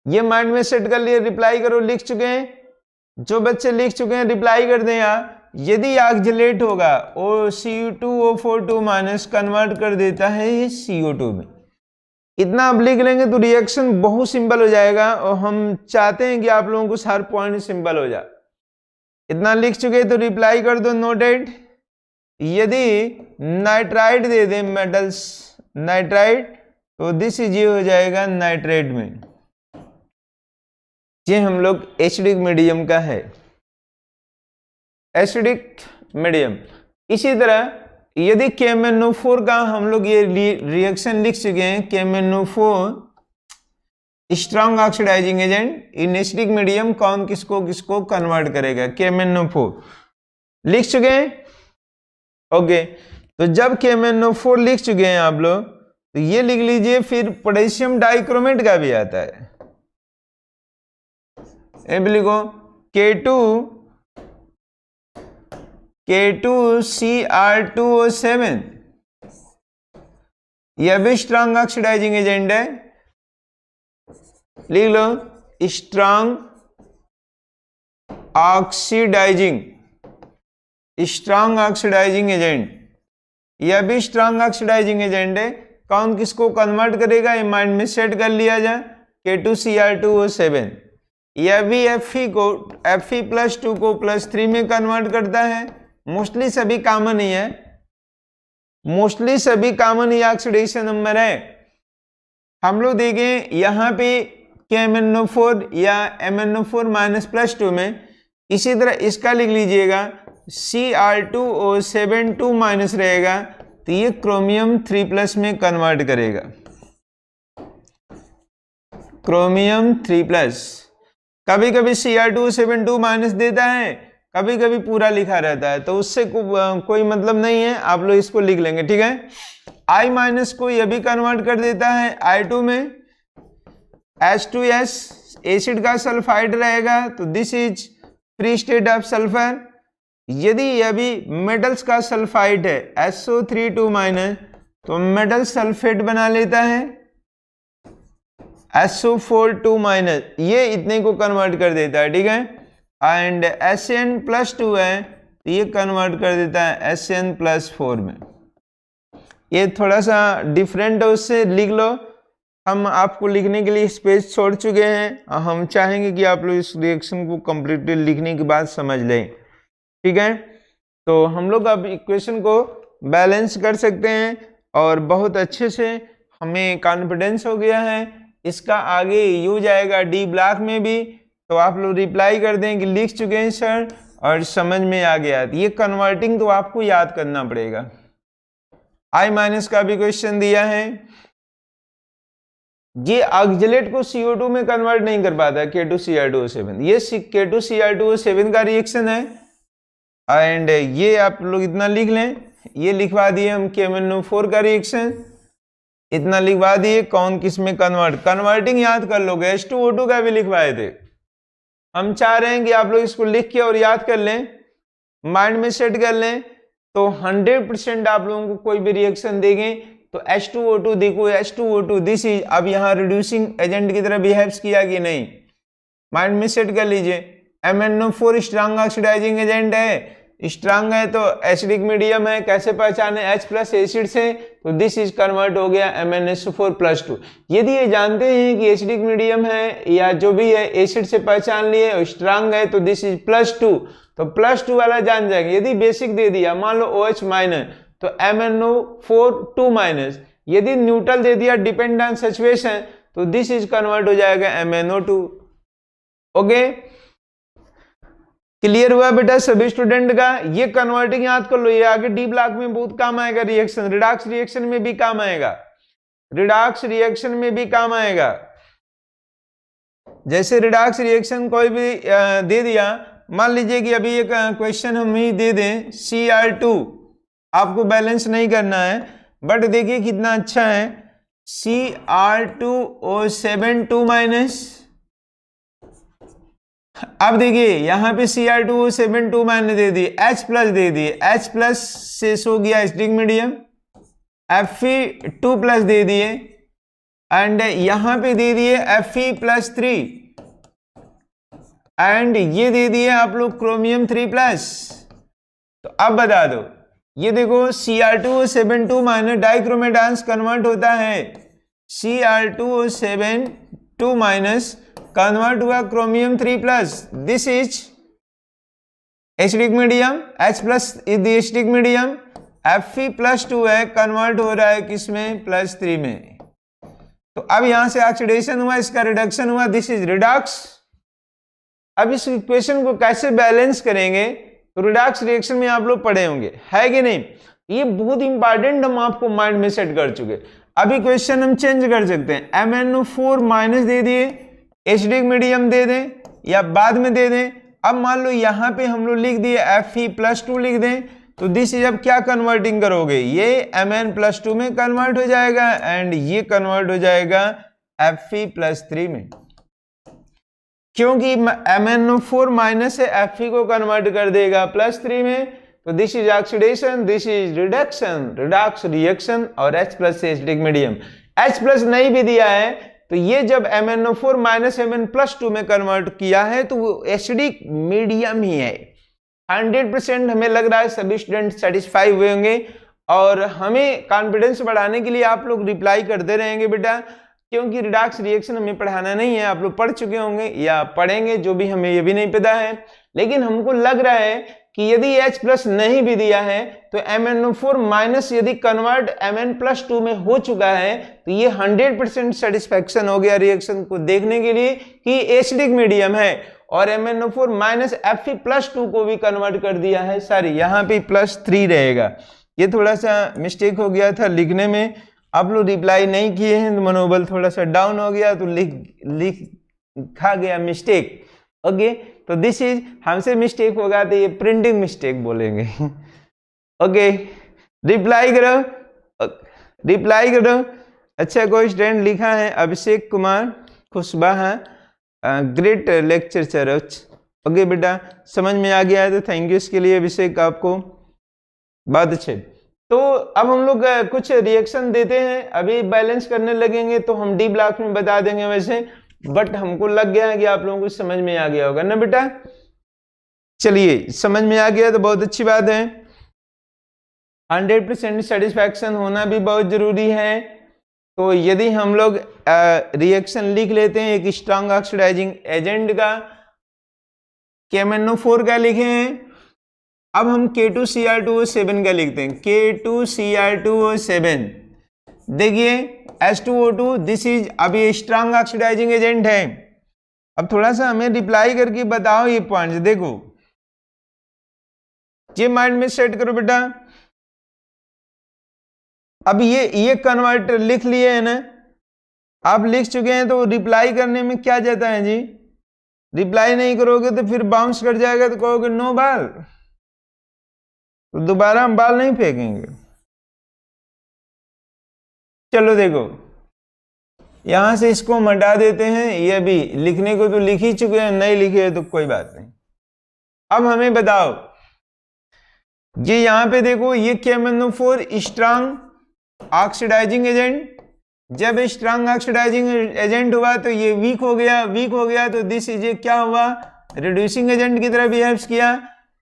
ये माइंड में सेट कर लिए, रिप्लाई करो। लिख चुके हैं, जो बच्चे लिख चुके हैं रिप्लाई कर दें। यहाँ यदि ऑक्सीलेट होगा CU2O4 2 माइनस कन्वर्ट कर देता है ये CO2 में। इतना आप लिख लेंगे तो रिएक्शन बहुत सिंपल हो जाएगा, और हम चाहते हैं कि आप लोगों को हर पॉइंट सिंपल हो जाए। इतना लिख चुके तो रिप्लाई कर दो, नोटेड। यदि नाइट्राइड दे दें मेटल्स नाइट्राइड, तो दिस इज ये हो जाएगा नाइट्रेट में। ये हम लोग एसिडिक मीडियम का है, एसिडिक मीडियम। इसी तरह यदि KMnO4 का हम लोग ये रिएक्शन लिख चुके हैं, KMnO4 strong oxidising agent in acidic medium, कौन किसको किसको कन्वर्ट करेगा, KMnO4 लिख चुके हैं। ओके, तो जब KMnO4 लिख चुके हैं आप लोग, तो ये लिख लीजिए, फिर पोटेशियम डाइक्रोमेट का भी आता है, लिखो K2Cr2O7, यह भी स्ट्रॉन्ग ऑक्सीडाइजिंग एजेंट है, लिख लो स्ट्रॉन्ग ऑक्सीडाइजिंग एजेंट, यह भी स्ट्रॉन्ग ऑक्सीडाइजिंग एजेंट है। कौन किसको कन्वर्ट करेगा, ये माइंड में सेट कर लिया जाए, K2Cr2O7। यह भी Fe+2 को +3 में कन्वर्ट करता है। मोस्टली सभी कॉमन ही है, मोस्टली सभी कॉमन ही ऑक्सीडेशन नंबर है। हम लोग देखें यहाँ पे KMnO4 या MnO4 -+2 में, इसी तरह इसका लिख लीजिएगा Cr2O7 2 माइनस रहेगा, तो ये क्रोमियम 3+ में कन्वर्ट करेगा, क्रोमियम 3+। कभी कभी Cr2O7 2 माइनस देता है, कभी कभी पूरा लिखा रहता है, तो उससे कोई मतलब नहीं है, आप लोग इसको लिख लेंगे, ठीक है। I- को यह भी कन्वर्ट कर देता है I2 में, H2S एसिड का सल्फाइड रहेगा, तो this is free state of sulphur. यदि यह भी मेटल्स का सल्फाइड है SO3 2 माइनस, तो मेटल सल्फेट बना लेता है SO4 2 माइनस, ये इतने को कन्वर्ट कर देता है, ठीक है। एंड SN+2 है, तो ये कन्वर्ट कर देता है SN+4 में। ये थोड़ा सा डिफरेंट है उससे, लिख लो। हम आपको लिखने के लिए स्पेस छोड़ चुके हैं, हम चाहेंगे कि आप लोग इस रिएक्शन को कंप्लीटली लिखने के बाद समझ लें, ठीक है। तो हम लोग अब इक्वेशन को बैलेंस कर सकते हैं, और बहुत अच्छे से हमें कॉन्फिडेंस हो गया है। इसका आगे यूज आएगा D ब्लॉक में भी, तो आप लोग रिप्लाई कर दें कि लिख चुके हैं सर और समझ में आ गया। ये कन्वर्टिंग तो आपको याद करना पड़ेगा। I- का भी क्वेश्चन दिया है, ये ऑक्सीलेट को CO2 में कन्वर्ट नहीं कर पाता K2Cr2O7, ये K2Cr2O7 का रिएक्शन है। एंड ये आप लोग इतना लिख लें, ये लिखवा दिए हम KMnO4 का रिएक्शन, इतना लिखवा दिए। कौन किस में कन्वर्टिंग याद कर लोगे, H2O2 का भी लिखवाए थे। हम चाह रहे हैं कि आप लोग इसको लिख के और याद कर लें, माइंड में सेट कर लें, तो 100% आप लोगों को कोई भी रिएक्शन देंगे तो H2O2 देखो, H2O2 दिस इज, अब यहाँ रिड्यूसिंग एजेंट की तरह बिहेव्स किया कि नहीं, माइंड में सेट कर लीजिए। MnO4 स्ट्रॉन्ग ऑक्सीडाइजिंग एजेंट है, स्ट्रांग है तो एसिडिक मीडियम है, कैसे पहचाने, H प्लस एसिड से, तो दिस इज कन्वर्ट हो गया MnSO4+2। यदि ये जानते हैं कि एसिडिक मीडियम है या जो भी है एसिड से पहचान लिए और स्ट्रांग है तो दिस इज +2, तो +2 वाला जान जाएंगे। यदि बेसिक दे दिया मान लो OH माइनस तो MnO4 2-, यदि न्यूट्रल दे दिया डिपेंड ऑन सैचुरेशन तो दिस इज कन्वर्ट हो जाएगा MnO2। ओके, क्लियर हुआ बेटा सभी स्टूडेंट का? ये कन्वर्टिंग याद कर लो, ये आगे डी ब्लॉक में बहुत काम आएगा, रिएक्शन रिडॉक्स रिएक्शन में भी काम आएगा, रिडॉक्स रिएक्शन में भी काम आएगा। जैसे रिडॉक्स रिएक्शन कोई भी दे दिया, मान लीजिए कि अभी एक क्वेश्चन हम ही दे दें Cr2, आपको बैलेंस नहीं करना है बट देखिए कितना अच्छा है, Cr2O7 2-। अब देखिए यहां पे Cr2O7 2- दे दिए, H प्लस दे दिए, H प्लस से हो गया एसिडिक मीडियम, Fe2+ दे दिए एंड यहां पे दे दिए Fe+3 एंड ये दे दिए आप लोग क्रोमियम 3+। तो अब बता दो, ये देखो Cr2O7 2- डाइक्रोमेटान्स कन्वर्ट होता है, Cr2O7 2- कन्वर्ट हुआ chromium 3+, this is acidic medium, H plus is the acidic medium, Fe+2 है, कन्वर्ट हो रहा है किसमें, +3 में। तो अब यहां से ऑक्सीडेशन हुआ, इसका रिडक्शन हुआ, दिस इज रिडॉक्स। अब इस इक्वेशन को कैसे बैलेंस करेंगे, तो रिडॉक्स रिएक्शन में आप लोग पढ़े होंगे, है कि नहीं? ये बहुत इंपॉर्टेंट हम आपको माइंड में सेट कर चुके। अब इक्वेशन हम चेंज कर सकते हैं, MnO4- दे दिए, एसिडिक मीडियम दे दें या बाद में दे दें। अब मान लो यहां पे हम लोग लिख दिए Fe+2 लिख दें, तो दिस इज अब क्या कन्वर्टिंग करोगे, ये Mn+2 में कन्वर्ट हो जाएगा एंड ये कन्वर्ट हो जाएगा Fe+3 में, क्योंकि MnO4- से Fe को कन्वर्ट कर देगा +3 में, तो this is oxidation, this is reduction, redox reaction और H प्लस से एसिडिक मीडियम। H प्लस नहीं भी दिया है तो ये जब MnO4- Mn+2 में कन्वर्ट किया है तो वो एसिडिक मीडियम ही है। 100% हमें लग रहा है सभी स्टूडेंट सेटिस्फाई हुए होंगे और हमें कॉन्फिडेंस बढ़ाने के लिए आप लोग रिप्लाई करते रहेंगे बेटा, क्योंकि रिडॉक्स रिएक्शन हमें पढ़ाना नहीं है, आप लोग पढ़ चुके होंगे या पढ़ेंगे, जो भी हमें ये भी नहीं पता है। लेकिन हमको लग रहा है कि यदि H प्लस नहीं भी दिया है तो MnO4- यदि कन्वर्ट Mn+2 में हो चुका है तो ये 100% सेटिस्फैक्शन हो गया रिएक्शन को देखने के लिए कि एसिडिक मीडियम है, और MnO4- Fe+2 को भी कन्वर्ट कर दिया है। सॉरी, यहाँ पे +3 रहेगा, ये थोड़ा सा मिस्टेक हो गया था लिखने में, आप लोग रिप्लाई नहीं किए हैं तो मनोबल थोड़ा सा डाउन हो गया तो लिखा गया मिस्टेक। ओके, तो दिस इज हमसे मिस्टेक होगा तो ये प्रिंटिंग मिस्टेक बोलेंगे। ओके, रिप्लाई करो, रिप्लाई करो। अच्छा, कोई स्टूडेंट लिखा है अभिषेक कुमार कुशवाहा, ग्रेट लेक्चर चरच। ओके बेटा, समझ में आ गया है तो थैंक यू इसके लिए अभिषेक आपको, बहुत अच्छे। तो अब हम लोग कुछ रिएक्शन देते हैं, अभी बैलेंस करने लगेंगे तो हम डी ब्लॉक में बता देंगे वैसे, बट हमको लग गया है कि आप लोगों को समझ में आ गया होगा ना बेटा। चलिए, समझ में आ गया तो बहुत अच्छी बात है। 100% सेटिस्फैक्शन होना भी बहुत जरूरी है। तो यदि हम लोग रिएक्शन लिख लेते हैं एक स्ट्रॉन्ग ऑक्सीडाइजिंग एजेंट का, MnO4 का लिखे हैं, अब हम K2Cr2O7 का लिखते हैं, K2Cr2O7। देखिए H2O2, दिस इज अभी स्ट्रॉन्ग ऑक्सीडाइजिंग एजेंट है। अब थोड़ा सा हमें रिप्लाई करके बताओ ये पॉइंट, देखो ये माइंड में सेट करो बेटा। अब ये कन्वर्टर लिख लिए है ना, आप लिख चुके हैं तो रिप्लाई करने में क्या जाता है जी, रिप्लाई नहीं करोगे तो फिर बाउंस कर जाएगा तो कहोगे नो बाल, तो दोबारा हम बाल नहीं फेंकेंगे। चलो देखो, यहां से इसको हम हटा देते हैं, ये भी लिखने को तो लिख ही चुके हैं, नहीं लिखे तो कोई बात नहीं। अब हमें बताओ, ये यहां पे देखो, ये KMnO4 स्ट्रॉन्ग ऑक्सीडाइजिंग एजेंट, जब स्ट्रॉन्ग ऑक्सीडाइजिंग एजेंट हुआ तो ये वीक हो गया, वीक हो गया तो दिस इज क्या हुआ, रिड्यूसिंग एजेंट की तरह बिहेव्स किया।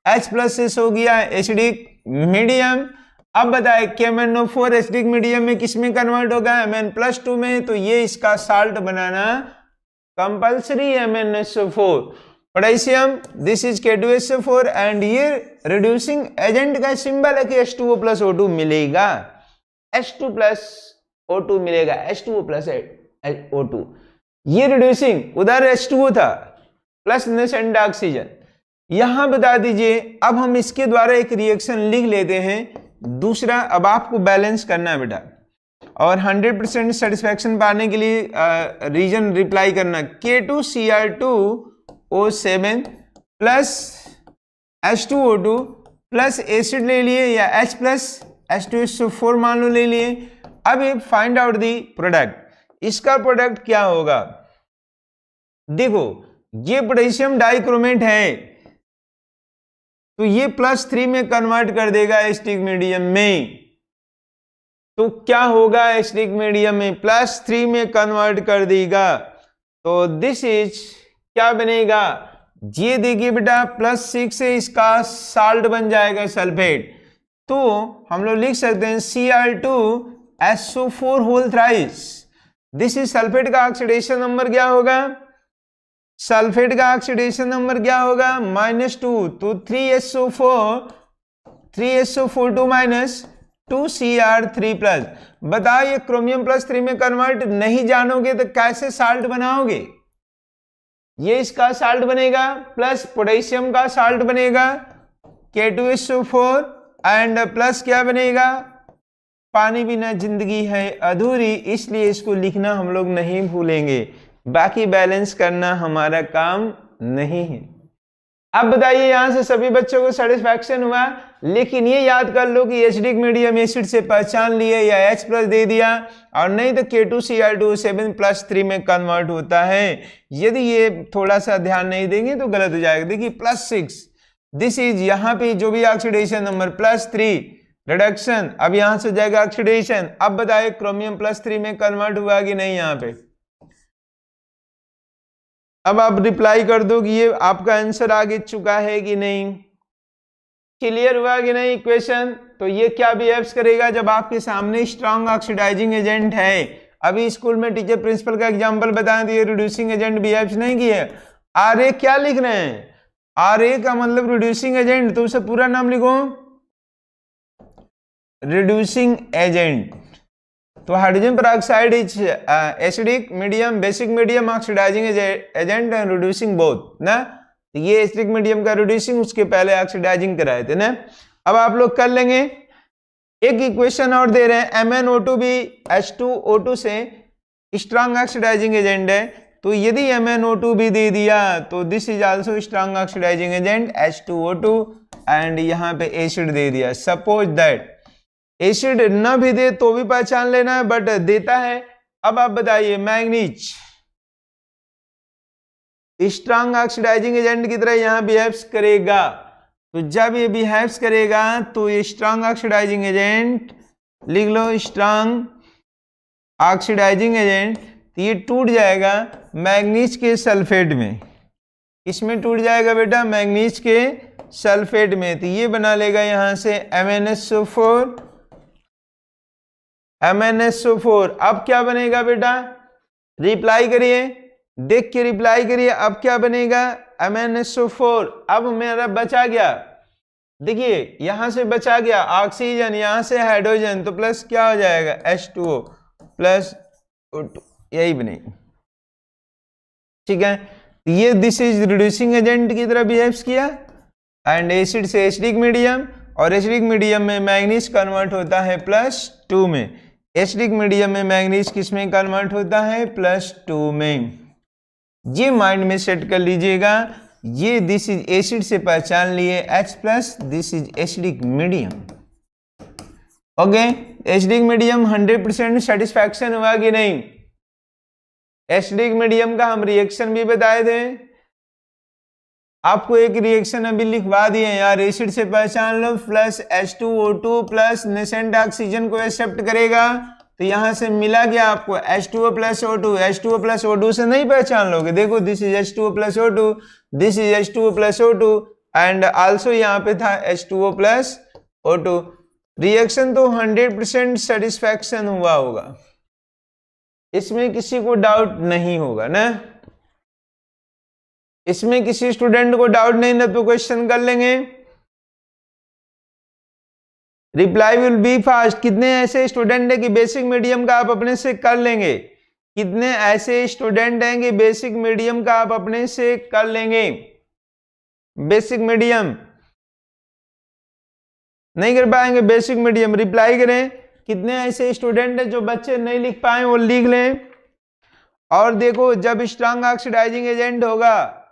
H प्लस हो गया एसिडिक मीडियम। अब बताए KMnO4 एसिडिक मीडियम में किस में कन्वर्ट होगा, Mn+2 में, तो ये इसका salt banana compulsory MnSO4। Potassium this is K2SO4 and ये रिड्यूसिंग एजेंट का सिंबल है कि H2O+O2 मिलेगा, H2+O2 मिलेगा, H2O+O2। ये रिड्यूसिंग, उधर H2O था प्लस नेसेंट ऑक्सीजन। यहां बता दीजिए, अब हम इसके द्वारा एक रिएक्शन लिख लेते हैं दूसरा। अब आपको बैलेंस करना है बेटा, और 100% सेटिस्फैक्शन पाने के लिए रीजन रिप्लाई करना। K2Cr2O7 plus H2O2 plus acid ले लिए या H प्लस H2SO4 मान लो ले लिए। अब ये फाइंड आउट दी प्रोडक्ट। इसका प्रोडक्ट क्या होगा, देखो ये पोटेशियम डाइक्रोमेट है तो ये +3 में कन्वर्ट कर देगा एसिडिक मीडियम में। तो क्या होगा एसिडिक मीडियम में, +3 में कन्वर्ट कर देगा। तो दिस इज क्या बनेगा, ये देखिए बेटा +6 से इसका साल्ट बन जाएगा सल्फेट। तो हम लोग लिख सकते हैं Cr2SO4 whole thrice. This is sulphate का ऑक्सीडेशन नंबर क्या होगा, सल्फेट का ऑक्सीडेशन नंबर क्या होगा -2। तो 3SO4 2 -2Cr3+। बताओ ये क्रोमियम +3 में कन्वर्ट नहीं जानोगे तो कैसे साल्ट बनाओगे, ये इसका साल्ट बनेगा प्लस पोटेशियम का साल्ट बनेगा K2SO4 एंड प्लस क्या बनेगा, पानी बिना जिंदगी है अधूरी, इसलिए इसको लिखना हम लोग नहीं भूलेंगे। बाकी बैलेंस करना हमारा काम नहीं है। अब बताइए यहां से सभी बच्चों को सेटिस्फैक्शन हुआ, लेकिन ये याद कर लो कि एसिडिक मीडियम एसिड से पहचान लिए या H+ दे दिया, और नहीं तो K2Cr2O7 +3 में कन्वर्ट होता है। यदि ये थोड़ा सा ध्यान नहीं देंगे तो गलत हो जाएगा। देखिए +6 दिस इज, यहाँ पे जो भी ऑक्सीडेशन नंबर +3 रिडक्शन, अब यहां से जाएगा ऑक्सीडेशन। अब बताइए क्रोमियम +3 में कन्वर्ट हुआ कि नहीं, यहाँ पे अब आप रिप्लाई कर दो कि ये आपका आंसर आगे चुका है कि नहीं, क्लियर हुआ कि नहीं इक्वेशन। तो ये क्या बिहेव्स करेगा जब आपके सामने स्ट्रॉन्ग ऑक्सीडाइजिंग एजेंट है। अभी स्कूल में टीचर प्रिंसिपल का एग्जांपल बता दिए, रिड्यूसिंग एजेंट बिहेव्स नहीं किए। RA क्या लिख रहे हैं, RA का मतलब रिड्यूसिंग एजेंट, तो उसे पूरा नाम लिखो रिड्यूसिंग एजेंट। तो hydrogen peroxide is acidic medium, basic medium, oxidising agent and reducing both ना। ये एसिडिक मीडियम का रिड्यूसिंग, उसके पहले ऑक्सीडाइजिंग कराए थे ना। अब आप लोग कर लेंगे। एक इक्वेशन और दे रहे हैं, MnO2 भी H2O2 से स्ट्रॉन्ग ऑक्सीडाइजिंग एजेंट है। तो यदि MnO2 भी दे दिया तो this is also strong oxidising agent H2O2 and यहाँ पे एसिड दे दिया। सपोज दैट एसिड न भी दे तो भी पहचान लेना है, बट देता है। अब आप बताइए मैग्नीज स्ट्रॉन्ग ऑक्सीडाइजिंग एजेंट की तरह यहां बिहेव्स करेगा। तो जब ये बिहेव्स करेगा तो ये स्ट्रॉन्ग ऑक्सीडाइजिंग एजेंट लिख लो, स्ट्रॉन्ग ऑक्सीडाइजिंग एजेंट, तो ये टूट जाएगा मैग्नीज के सल्फेट में। इसमें टूट जाएगा बेटा मैग्नीज के सल्फेट में। तो ये बना लेगा यहां से MnSO4। अब क्या बनेगा बेटा, रिप्लाई करिए, देख के रिप्लाई करिए। अब क्या बनेगा MnSO4। अब मेरा बचा गया, देखिए यहां से बचा गया ऑक्सीजन, यहां से हाइड्रोजन, तो प्लस क्या हो जाएगा H2O प्लस O2, यही बनेगी। ठीक है, ये दिस इज रिड्यूसिंग एजेंट की तरह बिहेव्स किया एंड एसिड से एसिडिक मीडियम, और एसिडिक मीडियम में मैग्नीज कन्वर्ट होता है +2 में। एसिडिक मीडियम में मैग्नीज किस में कन्वर्ट होता है, +2 में। ये माइंड में सेट कर लीजिएगा। ये दिस इज एसिड से पहचान लिए H+, this is acidic medium. Okay, acidic medium 100% satisfaction हुआ कि नहीं। एसिडिक मीडियम का हम रिएक्शन भी बताए थे, आपको एक रिएक्शन अभी लिखवा दिए यार। एसिड से पहचान लो plus H2O2 plus nascent oxygen को एक्सेप्ट करेगा, तो यहां से मिला गया आपको H2O plus O2। H2O plus O2 से नहीं पहचान लोगे, देखो this is H2O plus O2, this is H2O plus O2 and also यहाँ पे था H2O प्लस O2। रिएक्शन तो 100% सेटिस्फैक्शन हुआ होगा, इसमें किसी को डाउट नहीं होगा ना, इसमें किसी स्टूडेंट को डाउट नहीं ना, तो क्वेश्चन कर लेंगे। Reply will be fast. कितने ऐसे स्टूडेंट है कि बेसिक मीडियम का आप अपने से कर लेंगे? कितने ऐसे स्टूडेंट हैं कि बेसिक मीडियम का आप अपने से कर लेंगे? बेसिक मीडियम नहीं कर पाएंगे, बेसिक मीडियम रिप्लाई करें। कितने ऐसे स्टूडेंट हैं जो बच्चे नहीं लिख पाए वो लिख लें। और देखो जब स्ट्रांग ऑक्सीडाइजिंग एजेंट होगा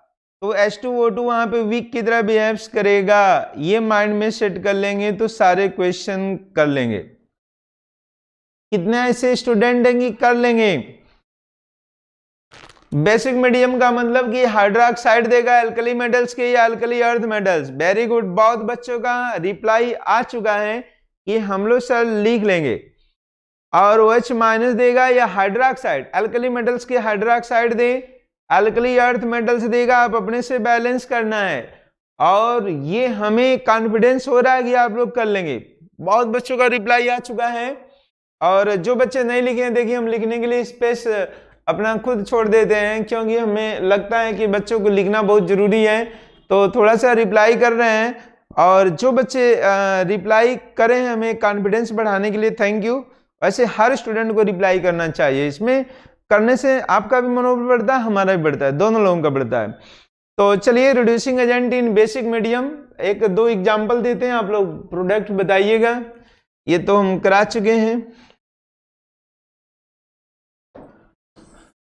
तो H2O2 वहां पे वीक की तरह बिहेव्स करेगा, ये माइंड में सेट कर लेंगे तो सारे क्वेश्चन कर लेंगे। कितने ऐसे स्टूडेंट हैं कि कर लेंगे? बेसिक मीडियम का मतलब कि हाइड्रोक्साइड देगा एल्कली मेटल्स के या alkali earth metals. Very good, बहुत बच्चों का रिप्लाई आ चुका है कि हम लोग सर लिख लेंगे। और OH माइनस देगा या हाइड्रोक्साइड, एल्कली मेटल्स के हाइड्रोक्साइड दे, एल्कली अर्थ मेटल्स देगा, आप अपने से बैलेंस करना है। और ये हमें कॉन्फिडेंस हो रहा है कि आप लोग कर लेंगे। बहुत बच्चों का रिप्लाई आ चुका है। और जो बच्चे नहीं लिखे हैं, देखिए हम लिखने के लिए स्पेस अपना खुद छोड़ देते हैं, क्योंकि हमें लगता है कि बच्चों को लिखना बहुत जरूरी है, तो थोड़ा सा रिप्लाई कर रहे हैं। और जो बच्चे रिप्लाई करें हैं हमें कॉन्फिडेंस बढ़ाने के लिए थैंक यू। वैसे हर स्टूडेंट को रिप्लाई करना चाहिए, इसमें करने से आपका भी मनोबल बढ़ता है, हमारा भी बढ़ता है, दोनों लोगों का बढ़ता है। तो चलिए reducing agent in basic medium, एक दो एग्जाम्पल देते हैं, आप लोग प्रोडक्ट बताइएगा। ये तो हम करा चुके हैं।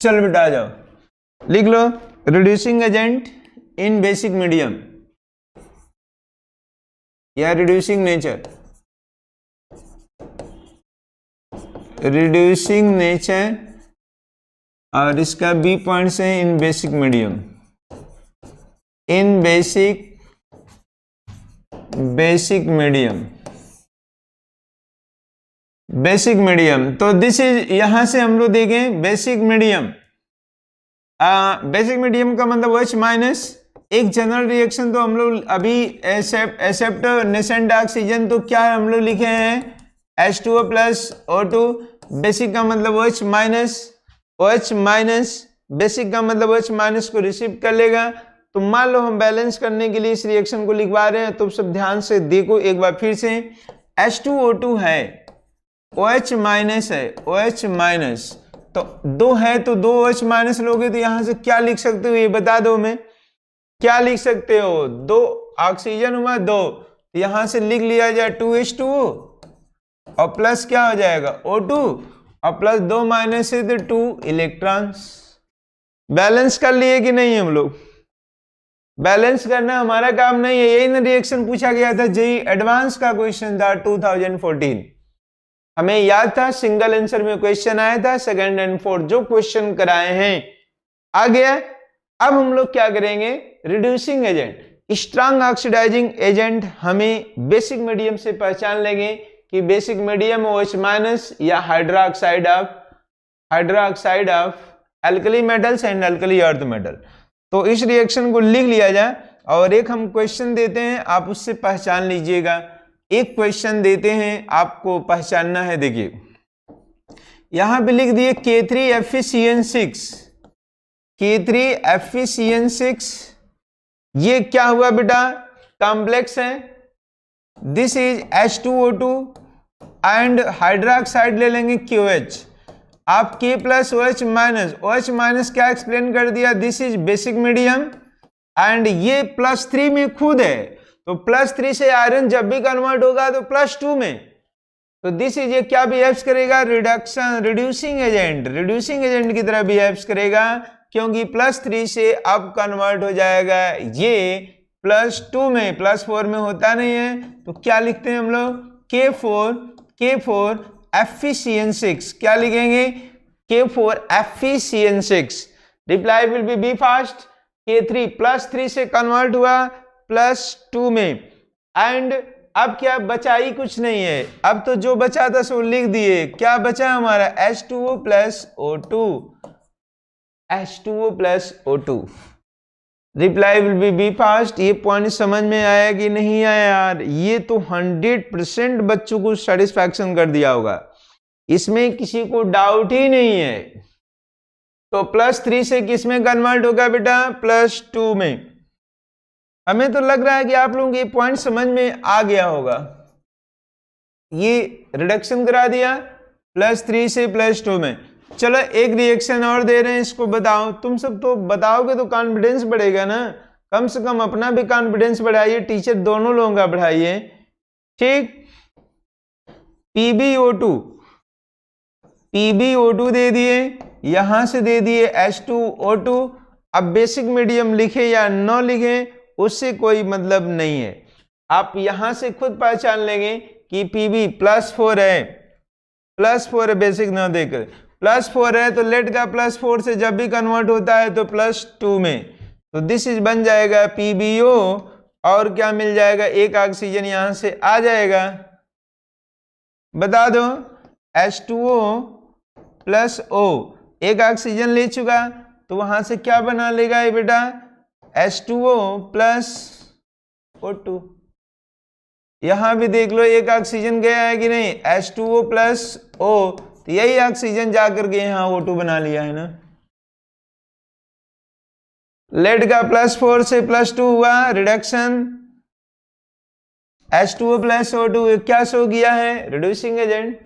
चल बेटा आ जाओ, लिख लो reducing agent in basic medium या रिड्यूसिंग नेचर। रिड्यूसिंग नेचर और इसका बी पॉइंट्स है in basic medium. In basic medium, basic medium. तो दिस इज, यहां से हम लोग देखें बेसिक मीडियम। बेसिक मीडियम का मतलब OH माइनस। एक जनरल रिएक्शन तो हम लोग अभी एक्सेप्ट नेसेंट ऑक्सीजन, तो क्या हम लोग लिखे हैं H2O प्लस O2। बेसिक का मतलब OH minus, OH minus, basic का मतलब OH माइनस को रिसीव कर लेगा। तो मान लो हम बैलेंस करने के लिए इस रिएक्शन को लिखवा रहे हैं, तो सब ध्यान से देखो एक बार फिर से। H2O2 है, OH माइनस है, OH माइनस, तो दो है तो दो OH माइनस लोगे तो यहां से क्या लिख सकते हो ये बता दो। मैं क्या लिख सकते हो? दो ऑक्सीजन हुआ दो, यहां से लिख लिया जाए 2H2O और प्लस क्या हो जाएगा O2 और प्लस दो माइनस है तो 2 इलेक्ट्रॉन्स। बैलेंस कर लिए कि नहीं? हम लोग बैलेंस करना हमारा काम नहीं है। यही ना रिएक्शन पूछा गया था, जेईई एडवांस का क्वेश्चन था 2014, हमें याद था, सिंगल आंसर में क्वेश्चन आया था, सेकंड एंड फोर्थ जो क्वेश्चन कराए हैं आ गया। अब हम लोग क्या करेंगे? Reducing agent, strong oxidising agent हमें बेसिक मीडियम से पहचान लेंगे कि बेसिक मीडियम OH माइनस या hydroxide of alkali metals and alkali earth metal. तो इस रिएक्शन को लिख लिया जाए और एक हम क्वेश्चन देते हैं, आप उससे पहचान लीजिएगा। एक क्वेश्चन देते हैं, आपको पहचानना है। देखिए यहां पे लिख दिए K3FeCN6, K3FeCN6, ये क्या हुआ बेटा? कॉम्प्लेक्स है। This is H2O2 and hydroxide ले लेंगे QH। आप K plus OH minus, OH minus क्या एक्सप्लेन कर दिया? This is basic medium and ये +3 में खुद है, तो +3 से आयरन जब भी कन्वर्ट होगा तो +2 में, तो दिस इज, ये क्या बिहेव्स करेगा? रिड्यूसिंग एजेंट की तरह बिहेव्स करेगा, क्योंकि +3 से अब कन्वर्ट हो जाएगा ये +2 में, +4 में होता नहीं है। तो क्या लिखते हैं हम लोग? K4FeCN6, क्या लिखेंगे? K4FeCN6। Reply will be fast. K3 +3 से कन्वर्ट हुआ +2 में, एंड अब क्या बचा ही कुछ नहीं है, अब तो जो बचा था सो लिख दिए। क्या बचा हमारा? H2O plus O2, H2O plus O2। Reply will be fast. ये पॉइंट समझ में आया कि नहीं आया यार? ये तो 100% बच्चों को सेटिस्फैक्शन कर दिया होगा, इसमें किसी को डाउट ही नहीं है। तो +3 से किस में कन्वर्ट होगा बेटा? +2 में। हमें तो लग रहा है कि आप लोगों को ये पॉइंट समझ में आ गया होगा। ये रिडक्शन करा दिया +3 से +2 में। चलो एक रिएक्शन और दे रहे हैं, इसको बताओ। तुम सब तो बताओगे तो कॉन्फिडेंस बढ़ेगा ना, कम से कम अपना भी कॉन्फिडेंस बढ़ाइए, टीचर दोनों लोगों का बढ़ाइए। ठीक, PbO2 दे दिए, यहां से दे दिए H2O2। अब बेसिक मीडियम लिखे या न लिखे उससे कोई मतलब नहीं है, आप यहां से खुद पहचान लेंगे कि Pb +4 है, +4 है, बेसिक न देकर +4 है, तो लेट का +4 से जब भी कन्वर्ट होता है तो +2 में, तो दिस इज बन जाएगा PbO। और क्या मिल जाएगा? एक ऑक्सीजन यहां से आ जाएगा, बता दो, H2O + O, एक ऑक्सीजन ले चुका, तो वहां से क्या बना लेगा ये बेटा? H2O + O2। यहां भी देख लो, एक ऑक्सीजन गया है कि नहीं? H2O + O, तो यही ऑक्सीजन जाकर के यहां O2 बना लिया है ना। लेड का +4 से +2 हुआ, रिडक्शन, H2O + O2 क्या शो किया है? Reducing agent.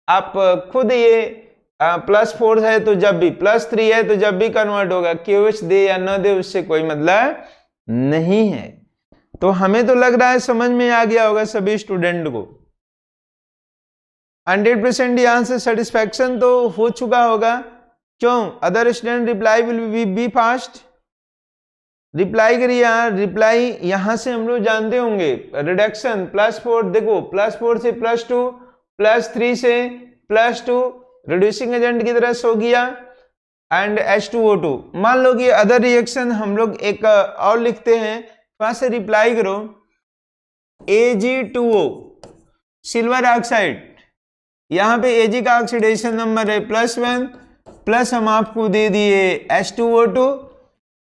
आप खुद ये +4 है तो जब भी, +3 है तो जब भी कन्वर्ट होगा, QH दे या न दे उससे कोई मतलब नहीं है। तो हमें तो लग रहा है समझ में आ गया होगा सभी स्टूडेंट को। 100% यहां से सेटिस्फैक्शन तो हो चुका होगा। क्यों? Other student reply will be fast. Reply करिए यार, रिप्लाई यहां से हम लोग जानते होंगे, रिडक्शन +4, देखो +4 से +2, +3 से +2, रिड्यूसिंग एजेंट की तरह शो किया, एंड H2O2। मान लो कि अदर रिएक्शन हम लोग एक और लिखते हैं, वहां से रिप्लाई करो, Ag2O सिल्वर ऑक्साइड, यहां पे Ag का ऑक्सीडेशन नंबर है +1, प्लस हम आपको दे दिए H2O2।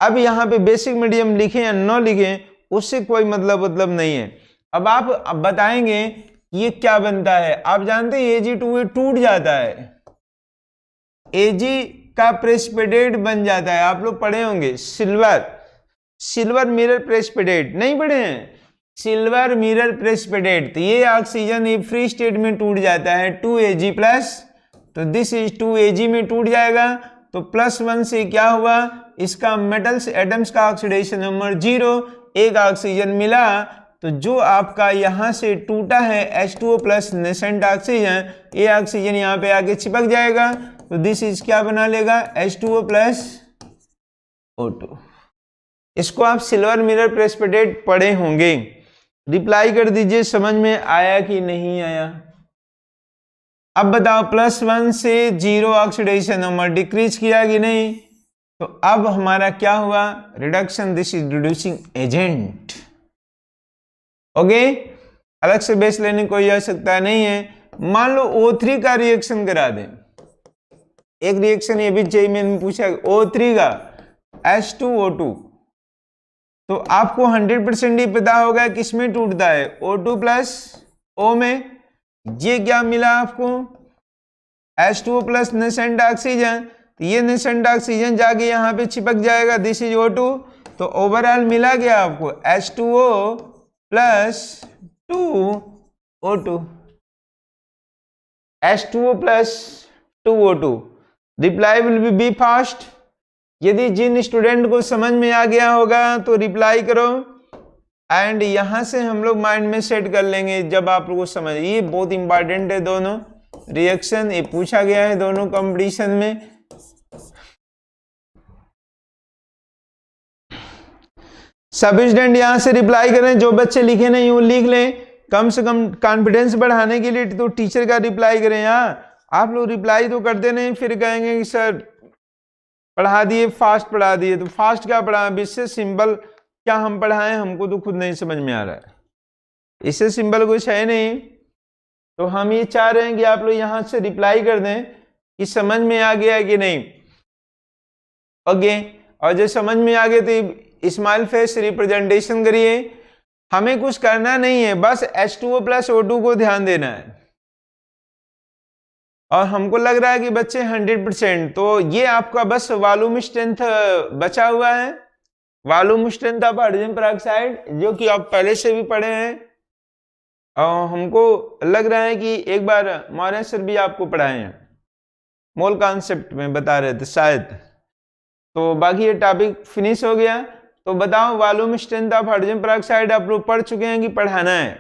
अब यहाँ पे बेसिक मीडियम लिखें या न लिखें उससे कोई मतलब नहीं है। अब आप बताएंगे ये क्या बनता है? आप जानते हैं Ag2O टूट जाता है, Ag का प्रेसिपिटेट बन जाता है। आप लोग पढ़े होंगे सिल्वर मिरर प्रेसिपिटेट, नहीं पढ़े हैं? सिल्वर मिरर प्रेसिपिटेट, तो ये ऑक्सीजन ये फ्री स्टेट में टूट जाता है 2Ag+, तो दिस इज 2Ag में टूट जाएगा। तो +1 से क्या हुआ? इसका मेटल्स एटम्स का ऑक्सीडेशन नंबर 0, एक ऑक्सीजन मिला, तो जो आपका यहां से टूटा है H2O+ नेसेंट ऑक्सीजन, ये ऑक्सीजन यहाँ पे आके चिपक जाएगा, तो दिस इज क्या बना लेगा? H2O+ O2। इसको आप सिल्वर मिरर प्रेसिपिटेट पढ़े होंगे। रिप्लाई कर दीजिए समझ में आया कि नहीं आया। अब बताओ +1 से 0 ऑक्सीडेशन नंबर डिक्रीज किया कि नहीं? तो अब हमारा क्या हुआ? Reduction, this is reducing agent. Okay, अलग से बेस लेने कोई आवश्यकता नहीं है। मान लो O3 का रिएक्शन करा दें, एक रिएक्शन ये भी चाहिए, मैंने पूछा O3 का H2O2, तो आपको 100% ही पता होगा किसमें टूटता है, O2+ O में। ये क्या मिला आपको? H2O+ नेसेंट ऑक्सीजन, तो ये नेसेंट ऑक्सीजन जाके यहाँ पे चिपक जाएगा, दिस इज O2। तो ओवरऑल मिला गया आपको H2O+ 2O2, H2O+ 2O2। Reply will be fast. यदि जिन स्टूडेंट को समझ में आ गया होगा तो रिप्लाई करो, एंड यहां से हम लोग माइंड में सेट कर लेंगे जब आप लोगों को समझ। ये बहुत इंपॉर्टेंट है, दोनों रिएक्शन ये पूछा गया है दोनों कंपटीशन में। सभी स्टूडेंट यहां से रिप्लाई करें, जो बच्चे लिखे नहीं वो लिख लें, कम से कम कॉन्फिडेंस बढ़ाने के लिए तो टीचर का रिप्लाई करें। यार आप लोग रिप्लाई तो करते नहीं, फिर कहेंगे कि सर पढ़ा दिए, फास्ट पढ़ा दिए। तो फास्ट क्या पढ़ा? इससे सिंपल क्या हम पढ़ाएं, हमको तो खुद नहीं समझ में आ रहा है, इससे सिंपल कुछ है नहीं। तो हम ये चाह रहे हैं कि आप लोग यहां से रिप्लाई कर दें कि समझ में आ गया कि नहीं। ओके, और जो समझ में आ गए तो स्माइल फेस रिप्रेजेंटेशन करिए। हमें कुछ करना नहीं है, बस H2O प्लस O2 को ध्यान देना है। और हमको लग रहा है कि बच्चे 100%, तो ये आपका बस वॉल्यूम स्ट्रेंथ बचा हुआ है, volume strength of hydrogen peroxide, जो कि आप पहले से भी पढ़े हैं। और हमको लग रहा है कि एक बार मौर्य सर भी आपको पढ़ाए हैं, मोल कॉन्सेप्ट में बता रहे थे शायद। तो बाकी ये टॉपिक फिनिश हो गया। तो बताओ volume strength of hydrogen peroxide आप लोग पढ़ चुके हैं कि पढ़ाना है?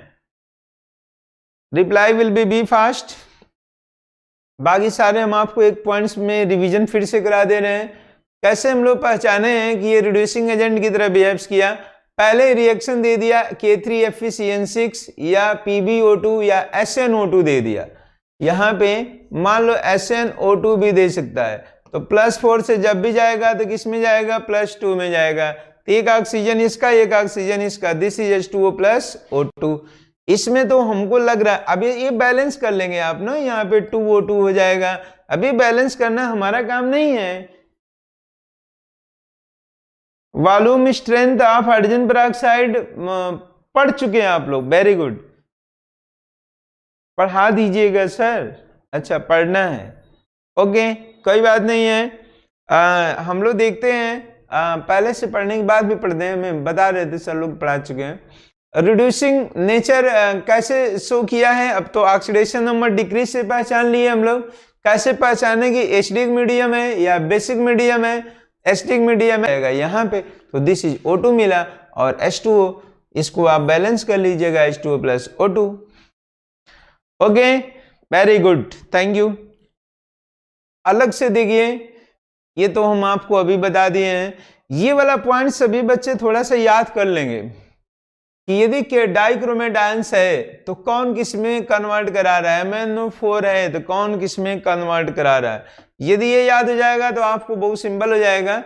Reply will be fast. बाकी सारे हम आपको एक पॉइंट्स में रिवीजन फिर से करा दे रहे हैं। कैसे हम लोग पहचाने हैं कि ये रिड्यूसिंग एजेंट की तरह बिहेव्स किया? पहले रिएक्शन दे दिया K3FeCN6 या PbO2 या SnO2 दे दिया। यहाँ पे मान लो SnO2 भी दे सकता है, तो +4 से जब भी जाएगा तो किस में जाएगा? +2 में जाएगा। तो एक ऑक्सीजन इसका, एक ऑक्सीजन इसका, this is H2O plus O2। इसमें तो हमको लग रहा है अभी ये बैलेंस कर लेंगे आप ना, यहाँ पे 2O2 हो जाएगा। अभी बैलेंस करना हमारा काम नहीं है। Volume strength of hydrogen peroxide पढ़ चुके हैं आप लोग, वेरी गुड। पढ़ा दीजिएगा सर। अच्छा पढ़ना है, ओके कोई बात नहीं है। हम लोग देखते हैं, पहले से पढ़ने के बाद भी पढ़ते हैं, मैं बता रहे थे सर लोग पढ़ा चुके हैं। रिड्यूसिंग नेचर कैसे शो किया है? अब तो ऑक्सीडेशन नंबर डिक्रीज से पहचान लिए हम लोग। कैसे पहचाने कि एसिडिक मीडियम है या बेसिक मीडियम है? एसिडिक मीडियम है यहाँ पे, तो दिस इज O2 मिला और H2O, इसको आप बैलेंस कर लीजिएगा H2O plus O2। Okay very good, thank you. अलग से देखिए, ये तो हम आपको अभी बता दिए हैं। ये वाला पॉइंट सभी बच्चे थोड़ा सा याद कर लेंगे कि यदि के डाइक्रोमेटाइंस है तो कौन किस में कन्वर्ट करा रहा है, MnO4 है तो कौन किस में कन्वर्ट करा रहा है। यदि ये याद हो जाएगा तो आपको बहुत सिंपल हो जाएगा।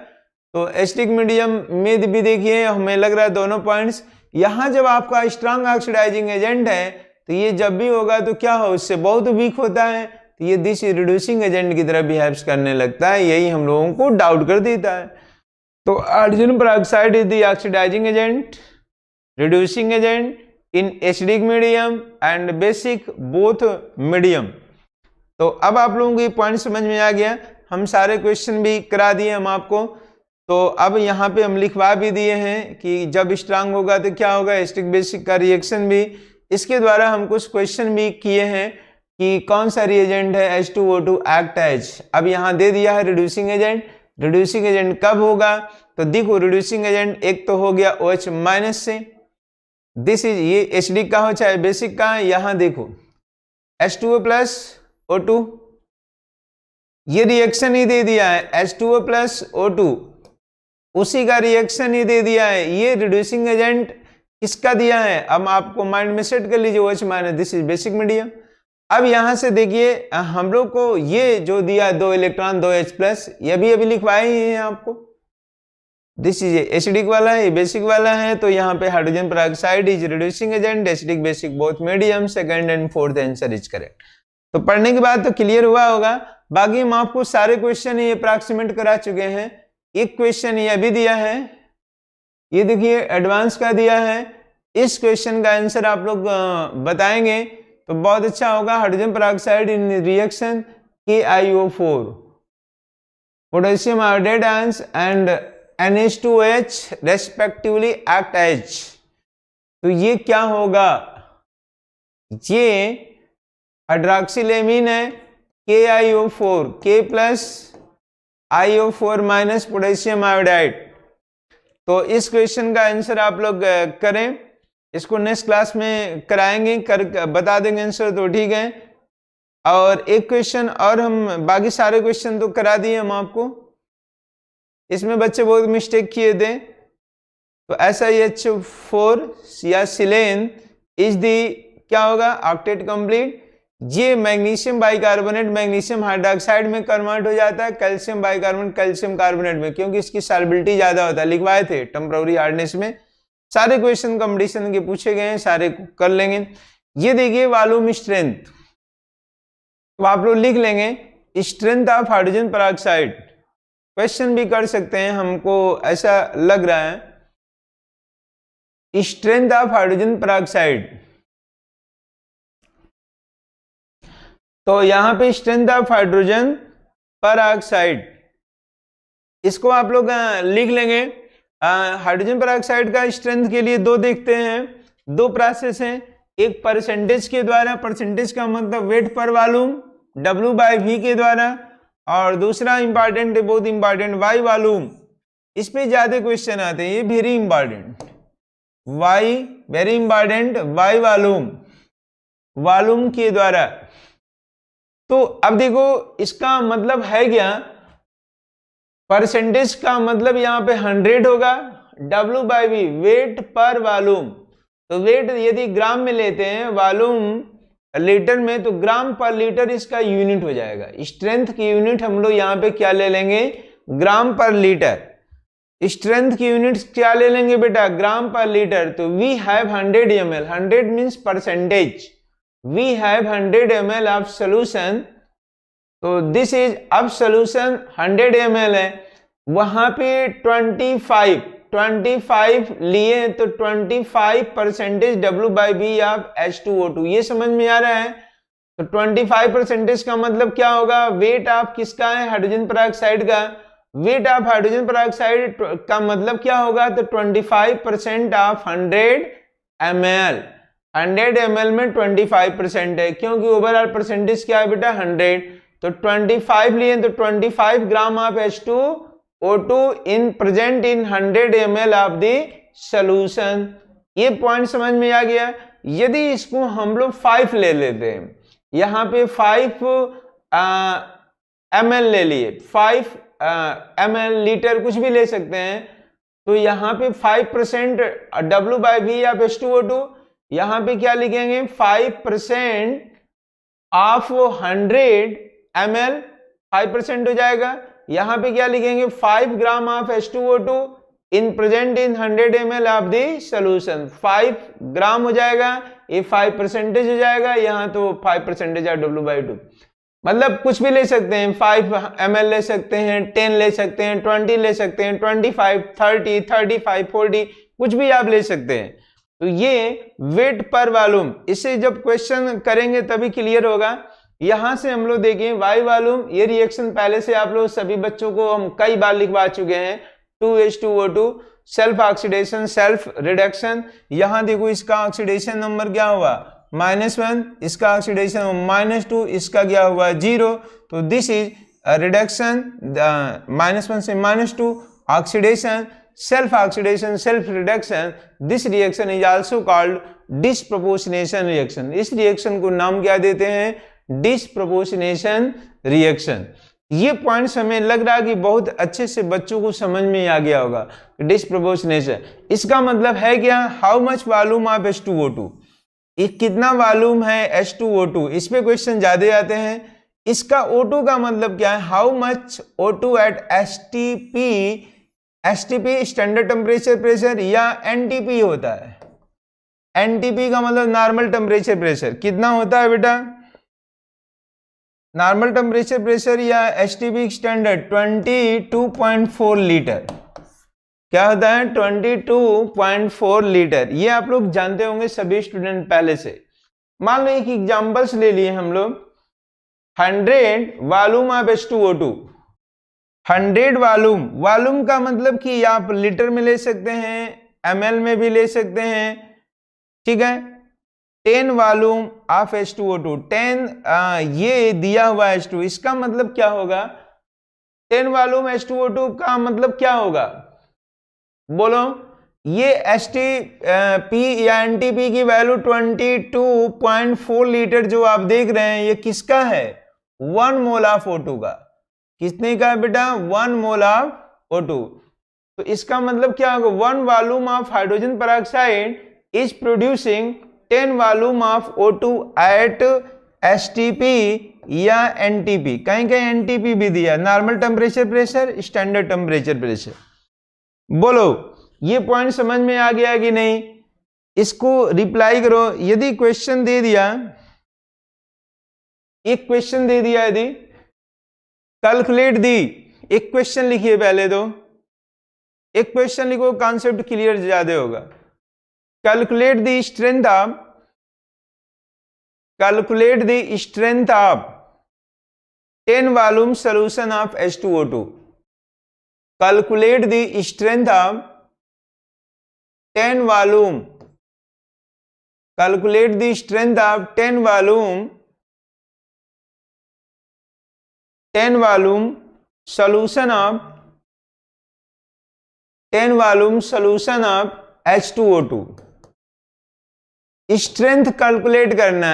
तो एसिडिक मीडियम में भी देखिए, हमें लग रहा है दोनों पॉइंट्स। यहाँ जब आपका स्ट्रांग ऑक्सीडाइजिंग एजेंट है तो ये जब भी होगा तो क्या हो, उससे बहुत वीक होता है, तो ये दिस रिड्यूसिंग एजेंट की तरह बिहेव्स करने लगता है। यही हम लोगों को डाउट कर देता है। तो hydrogen peroxide is the oxidising agent, reducing agent in acidic medium and basic both medium। तो अब आप लोगों को ये पॉइंट समझ में आ गया। हम सारे क्वेश्चन भी करा दिए हम आपको। तो अब यहाँ पे हम लिखवा भी दिए हैं कि जब स्ट्रांग होगा तो क्या होगा, एसिडिक बेसिक का रिएक्शन भी। इसके द्वारा हम कुछ क्वेश्चन भी किए हैं कि कौन सा रिएजेंट है H2O2 एक्ट एज। अब यहाँ दे दिया है रिड्यूसिंग एजेंट। रिड्यूसिंग एजेंट कब होगा? तो देखो रिड्यूसिंग एजेंट एक तो हो गया OH माइनस से, दिस इज ये एसिडिक का हो चाहे बेसिक का, यहाँ देखो H2O प्लस O2, ये रिएक्शन ही दे दिया है H2O प्लस O2, उसी का रिएक्शन ही दे दिया है। ये रिड्यूसिंग एजेंट किसका दिया है? अब आपको माइंड में सेट कर लीजिए, OH minus, this is basic medium. अब यहां से देखिए हम लोग को ये जो दिया 2 इलेक्ट्रॉन 2 H प्लस, ये भी अभी लिखवाए ही हैं आपको। दिस इज एसिडिक वाला है, बेसिक वाला है। तो यहाँ पे hydrogen peroxide is reducing agent, acidic basic both medium. Second and fourth answer is correct. तो पढ़ने के बाद तो क्लियर हुआ होगा। बाकी हम आपको सारे क्वेश्चन ये अप्रॉक्सीमेट करा चुके हैं। एक क्वेश्चन ये अभी दिया है, ये देखिए एडवांस का दिया है। इस क्वेश्चन का आंसर आप लोग बताएंगे तो बहुत अच्छा होगा। Hydrogen peroxide in reaction KiO4 potassium iodide ions and NH2OH respectively act as. तो ये क्या होगा? ये हाइड्रोक्सिलेमीन है KiO4, K plus IO4 minus potassium iodide. तो इस क्वेश्चन का आंसर आप लोग करें, इसको नेक्स्ट क्लास में कराएंगे, कर बता देंगे आंसर तो ठीक है। और एक क्वेश्चन और हम, बाकी सारे क्वेश्चन तो करा दिए हम आपको। इसमें बच्चे बहुत मिस्टेक किए थे। तो SiH4 या सिलेन इज दी क्या होगा, ऑक्टेट कंप्लीट। ये मैग्नीशियम बाइकार्बोनेट मैग्नीशियम हाइड्रोक्साइड में कन्वर्ट हो जाता है कैल्शियम बाइकार्बोनेट कैल्शियम कार्बोनेट में, क्योंकि इसकी सॉल्बिलिटी ज्यादा होता है। लिखवाए थे टेम्पररी हार्डनेस में। सारे क्वेश्चन कंपटीशन के पूछे गए हैं, सारे कर लेंगे। ये देखिए वॉल्यूम स्ट्रेंथ, तो आप लोग लिख लेंगे strength of hydrogen peroxide. Question भी कर सकते हैं, हमको ऐसा लग रहा है। Strength of hydrogen peroxide. तो यहां पे स्ट्रेंथ ऑफ हाइड्रोजन पेरोक्साइड, इसको आप लोग लिख लेंगे। हाइड्रोजन पेरोक्साइड का स्ट्रेंथ के लिए दो देखते हैं, दो प्रोसेस हैं। एक परसेंटेज के द्वारा, परसेंटेज का मतलब वेट पर वॉल्यूम W/V के द्वारा, और दूसरा इंपॉर्टेंट है, बहुत इंपॉर्टेंट, वाई वॉल्यूम। इस पे ज्यादा क्वेश्चन आते हैं, ये very important, Y very important, Y volume, volume के द्वारा। तो अब देखो इसका मतलब है क्या, परसेंटेज का मतलब यहां पे 100 होगा, W/V वेट पर वॉल्यूम। तो वेट यदि ग्राम में लेते हैं, वॉल्यूम लीटर में, तो ग्राम पर लीटर इसका यूनिट हो जाएगा। स्ट्रेंथ की यूनिट हम लोग यहाँ पे क्या ले लेंगे, ग्राम पर लीटर। स्ट्रेंथ की यूनिट क्या ले लेंगे बेटा, ग्राम पर लीटर। तो we have 100 ml, 100 means percentage, we have 100 ml of solution. तो दिस इज अब सोल्यूशन 100 ml है, वहां पे 25 लिए, तो 25% W/V ऑफ H2O2, ये समझ में आ रहा है। तो 25% का मतलब क्या होगा, वेट ऑफ किसका है, हाइड्रोजन पेरोक्साइड का। वेट ऑफ हाइड्रोजन पेरोक्साइड का मतलब क्या होगा, तो 25% ऑफ 100 ml, 100 ml में 25% है, क्योंकि ओवरऑल परसेंटेज क्या है बेटा, 100। तो 25 लिए, तो 25 gram of H2O2 in present in 100 ml of the solution. ये पॉइंट समझ में आ गया। यदि इसको हम लोग 5 ले लेते हैं, यहां पे 5 ml ले लिए, 5 ml लीटर कुछ भी ले सकते हैं, तो यहां पे 5% W/V ऑफ H2O2, यहां पे क्या लिखेंगे, 5% ऑफ 100 ml, 5% हो जाएगा। यहां पे क्या लिखेंगे, 5 gram of H2O2 in present in 100 ml of the solution. 5 ग्राम हो जाएगा, ये 5% हो जाएगा, यहां तो 5% ऑफ W/2। मतलब कुछ भी ले सकते हैं, 5 ml ले सकते हैं, 10 ले सकते हैं, 20 ले सकते हैं, 25, 30, 35, 40, कुछ भी आप ले सकते हैं। तो ये वेट पर वॉल्यूम, इसे जब क्वेश्चन करेंगे तभी क्लियर होगा। यहां से हम लोग देखें वाई वॉल्यूम, ये रिएक्शन पहले से आप लोग सभी बच्चों को हम कई बार लिखवा चुके हैं, 2H2O2 self oxidation self reduction. यहां देखो इसका ऑक्सीडेशन नंबर क्या हुआ, -1, इसका ऑक्सीडेशन -2, इसका क्या हुआ 0। तो दिस इज रिडक्शन, -1 से -2 oxidation self reduction. This reaction is also called disproportionation reaction. इस रिएक्शन को नाम क्या देते हैं, डिस्प्रोपोर्शनेशन रिएक्शन। ये पॉइंट्स हमें लग रहा है कि बहुत अच्छे से बच्चों को समझ में आ गया होगा। डिस्प्रोपोर्शनेशन इसका मतलब है क्या, how much volume of H2O2, ये कितना वॉल्यूम है H2O2, इस पे क्वेश्चन ज्यादा आते हैं। इसका O2 का मतलब क्या है, how much O2 at STP, STP standard temperature pressure या NTP होता है। NTP का मतलब नॉर्मल टेम्परेचर प्रेशर, कितना होता है बेटा, नॉर्मल टेम्परेचर प्रेशर या STP स्टैंडर्ड 22.4 लीटर। क्या होता है, 22.4 लीटर। ये आप लोग जानते होंगे सभी स्टूडेंट पहले से। मान लो एक एग्जांपल्स ले लिए हम लोग, 100 volume of H2O2, 100 volume, volume का मतलब कि आप लीटर में ले सकते हैं, ml में भी ले सकते हैं, ठीक है। 10 वॉल्यूम ऑफ H2O2, 10 ये दिया हुआ H2, इसका मतलब क्या होगा, 10 वॉल्यूम H2O2 का मतलब क्या होगा, बोलो। ये STP या NTP की वैल्यू 22.4 लीटर जो आप देख रहे हैं, ये किसका है, 1 मोल ऑफ O2 का। कितने का है बेटा, 1 मोल ऑफ O2। तो इसका मतलब क्या होगा, 1 volume of hydrogen peroxide is producing 10 volume of O2 at STP या NTP। कहीं कहीं NTP भी दिया, normal temperature pressure, standard temperature pressure. बोलो ये पॉइंट समझ में आ गया कि नहीं, इसको रिप्लाई करो। यदि क्वेश्चन दे दिया, एक क्वेश्चन दे दिया, यदि कैलकुलेट दी, एक क्वेश्चन लिखिए पहले, तो एक क्वेश्चन लिखो, कॉन्सेप्ट क्लियर ज्यादा होगा। calculate the strength of 10 volume solution of H2O2. Calculate the strength of 10 volume. Calculate the strength of 10 volume solution of H2O2. Strength calculate करना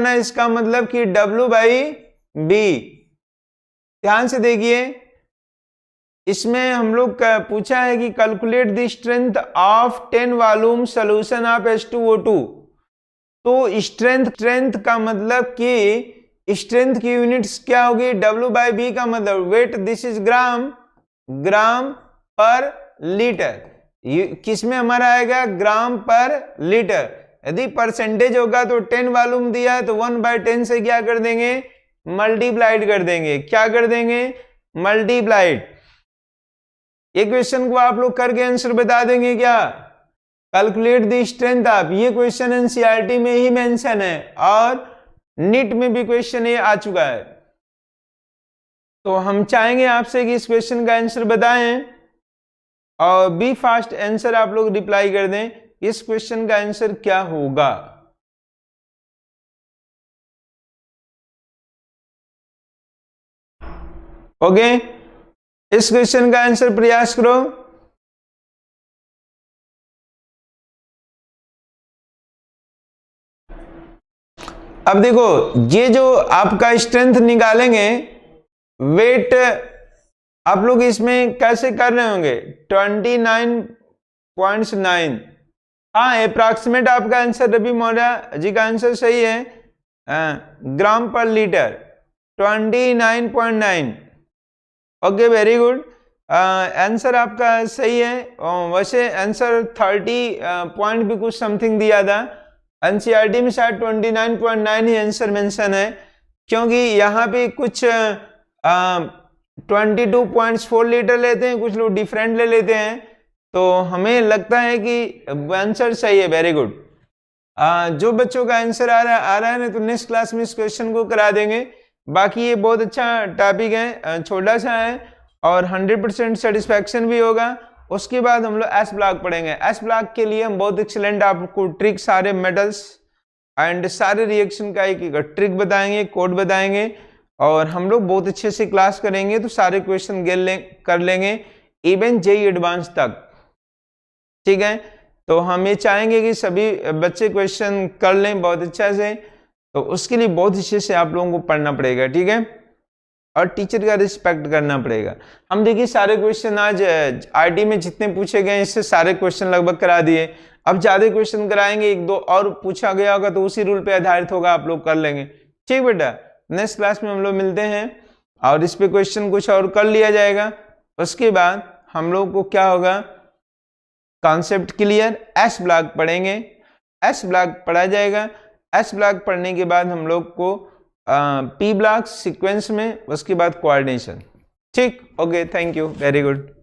है, इसका मतलब कि W/B। ध्यान से देखिए, इसमें हम लोग का पूछा है कि calculate the strength of 10 volume solution of H2O2। तो स्ट्रेंथ का मतलब कि स्ट्रेंथ की यूनिट्स क्या होगी? W/B का मतलब वेट, दिस इज ग्राम पर लीटर। किस में हमारा आएगा? ग्राम पर लीटर। यदि परसेंटेज होगा तो 10 वॉल्यूम दिया है तो 1/10 से क्या कर देंगे? मल्टीप्लाइड कर देंगे। क्या कर देंगे? मल्टीप्लाइड। ये क्वेश्चन को आप लोग करके आंसर बता देंगे क्या? कैलकुलेट द स्ट्रेंथ ऑफ, ये क्वेश्चन एनसीईआरटी में ही मेंशन है और नीट में भी क्वेश्चन ये आ चुका है। तो हम चाहेंगे आपसे कि इस क्वेश्चन का आंसर बताएं और बी फास्ट आंसर आप लोग रिप्लाई कर दें। इस क्वेश्चन का आंसर क्या होगा? ओके, इस क्वेश्चन का आंसर प्रयास करो। अब देखो, ये जो आपका स्ट्रेंथ निकालेंगे, वेट आप लोग इसमें कैसे कर रहे होंगे? 29.9। हाँ, अप्रॉक्सीमेट आपका आंसर रवि मौर्य जी का आंसर सही है। ग्राम पर litre 29.9। Okay, very good. Answer आपका सही है। वैसे आंसर 30 पॉइंट भी कुछ समथिंग दिया था। एनसीईआरटी में शायद 29.9 ही आंसर मेंशन है, क्योंकि यहाँ पे कुछ 22.4 लीटर लेते हैं, कुछ लोग डिफरेंट ले लेते हैं, तो हमें लगता है कि आंसर सही है। Very good. जो बच्चों का आंसर आ रहा है ना, तो नेक्स्ट क्लास में इस क्वेश्चन को करा देंगे। बाकी ये बहुत अच्छा टॉपिक है, छोटा सा है और 100% सेटिस्फैक्शन भी होगा। उसके बाद हम लोग एस ब्लॉक पढ़ेंगे। एस ब्लॉक के लिए हम बहुत एक्सीलेंट आपको ट्रिक, सारे मेटल्स एंड सारे रिएक्शन का एक ट्रिक बताएंगे, कोड बताएंगे और हम लोग बहुत अच्छे से क्लास करेंगे, तो सारे क्वेश्चन कर लेंगे इवन जेईई एडवांस तक। ठीक है, तो हम ये चाहेंगे कि सभी बच्चे क्वेश्चन कर लें बहुत अच्छा से, तो उसके लिए बहुत अच्छे से आप लोगों को पढ़ना पड़ेगा। ठीक है, और टीचर का रिस्पेक्ट करना पड़ेगा। हम देखिए सारे क्वेश्चन आज आईटी में जितने पूछे गए इससे सारे क्वेश्चन लगभग करा दिए। अब ज्यादा क्वेश्चन कराएंगे, एक दो और पूछा गया होगा तो उसी रूल पे आधारित होगा, आप लोग कर लेंगे। ठीक बेटा, नेक्स्ट क्लास में हम लोग मिलते हैं और इस पे क्वेश्चन कुछ और कर लिया जाएगा। उसके बाद हम लोग को क्या होगा? कॉन्सेप्ट क्लियर, एस ब्लॉक पढ़ेंगे, एस ब्लॉक पढ़ा जाएगा। एस ब्लॉक पढ़ने के बाद हम लोग को पी ब्लॉक सीक्वेंस में, उसके बाद कोऑर्डिनेशन। ठीक, okay, thank you, very good.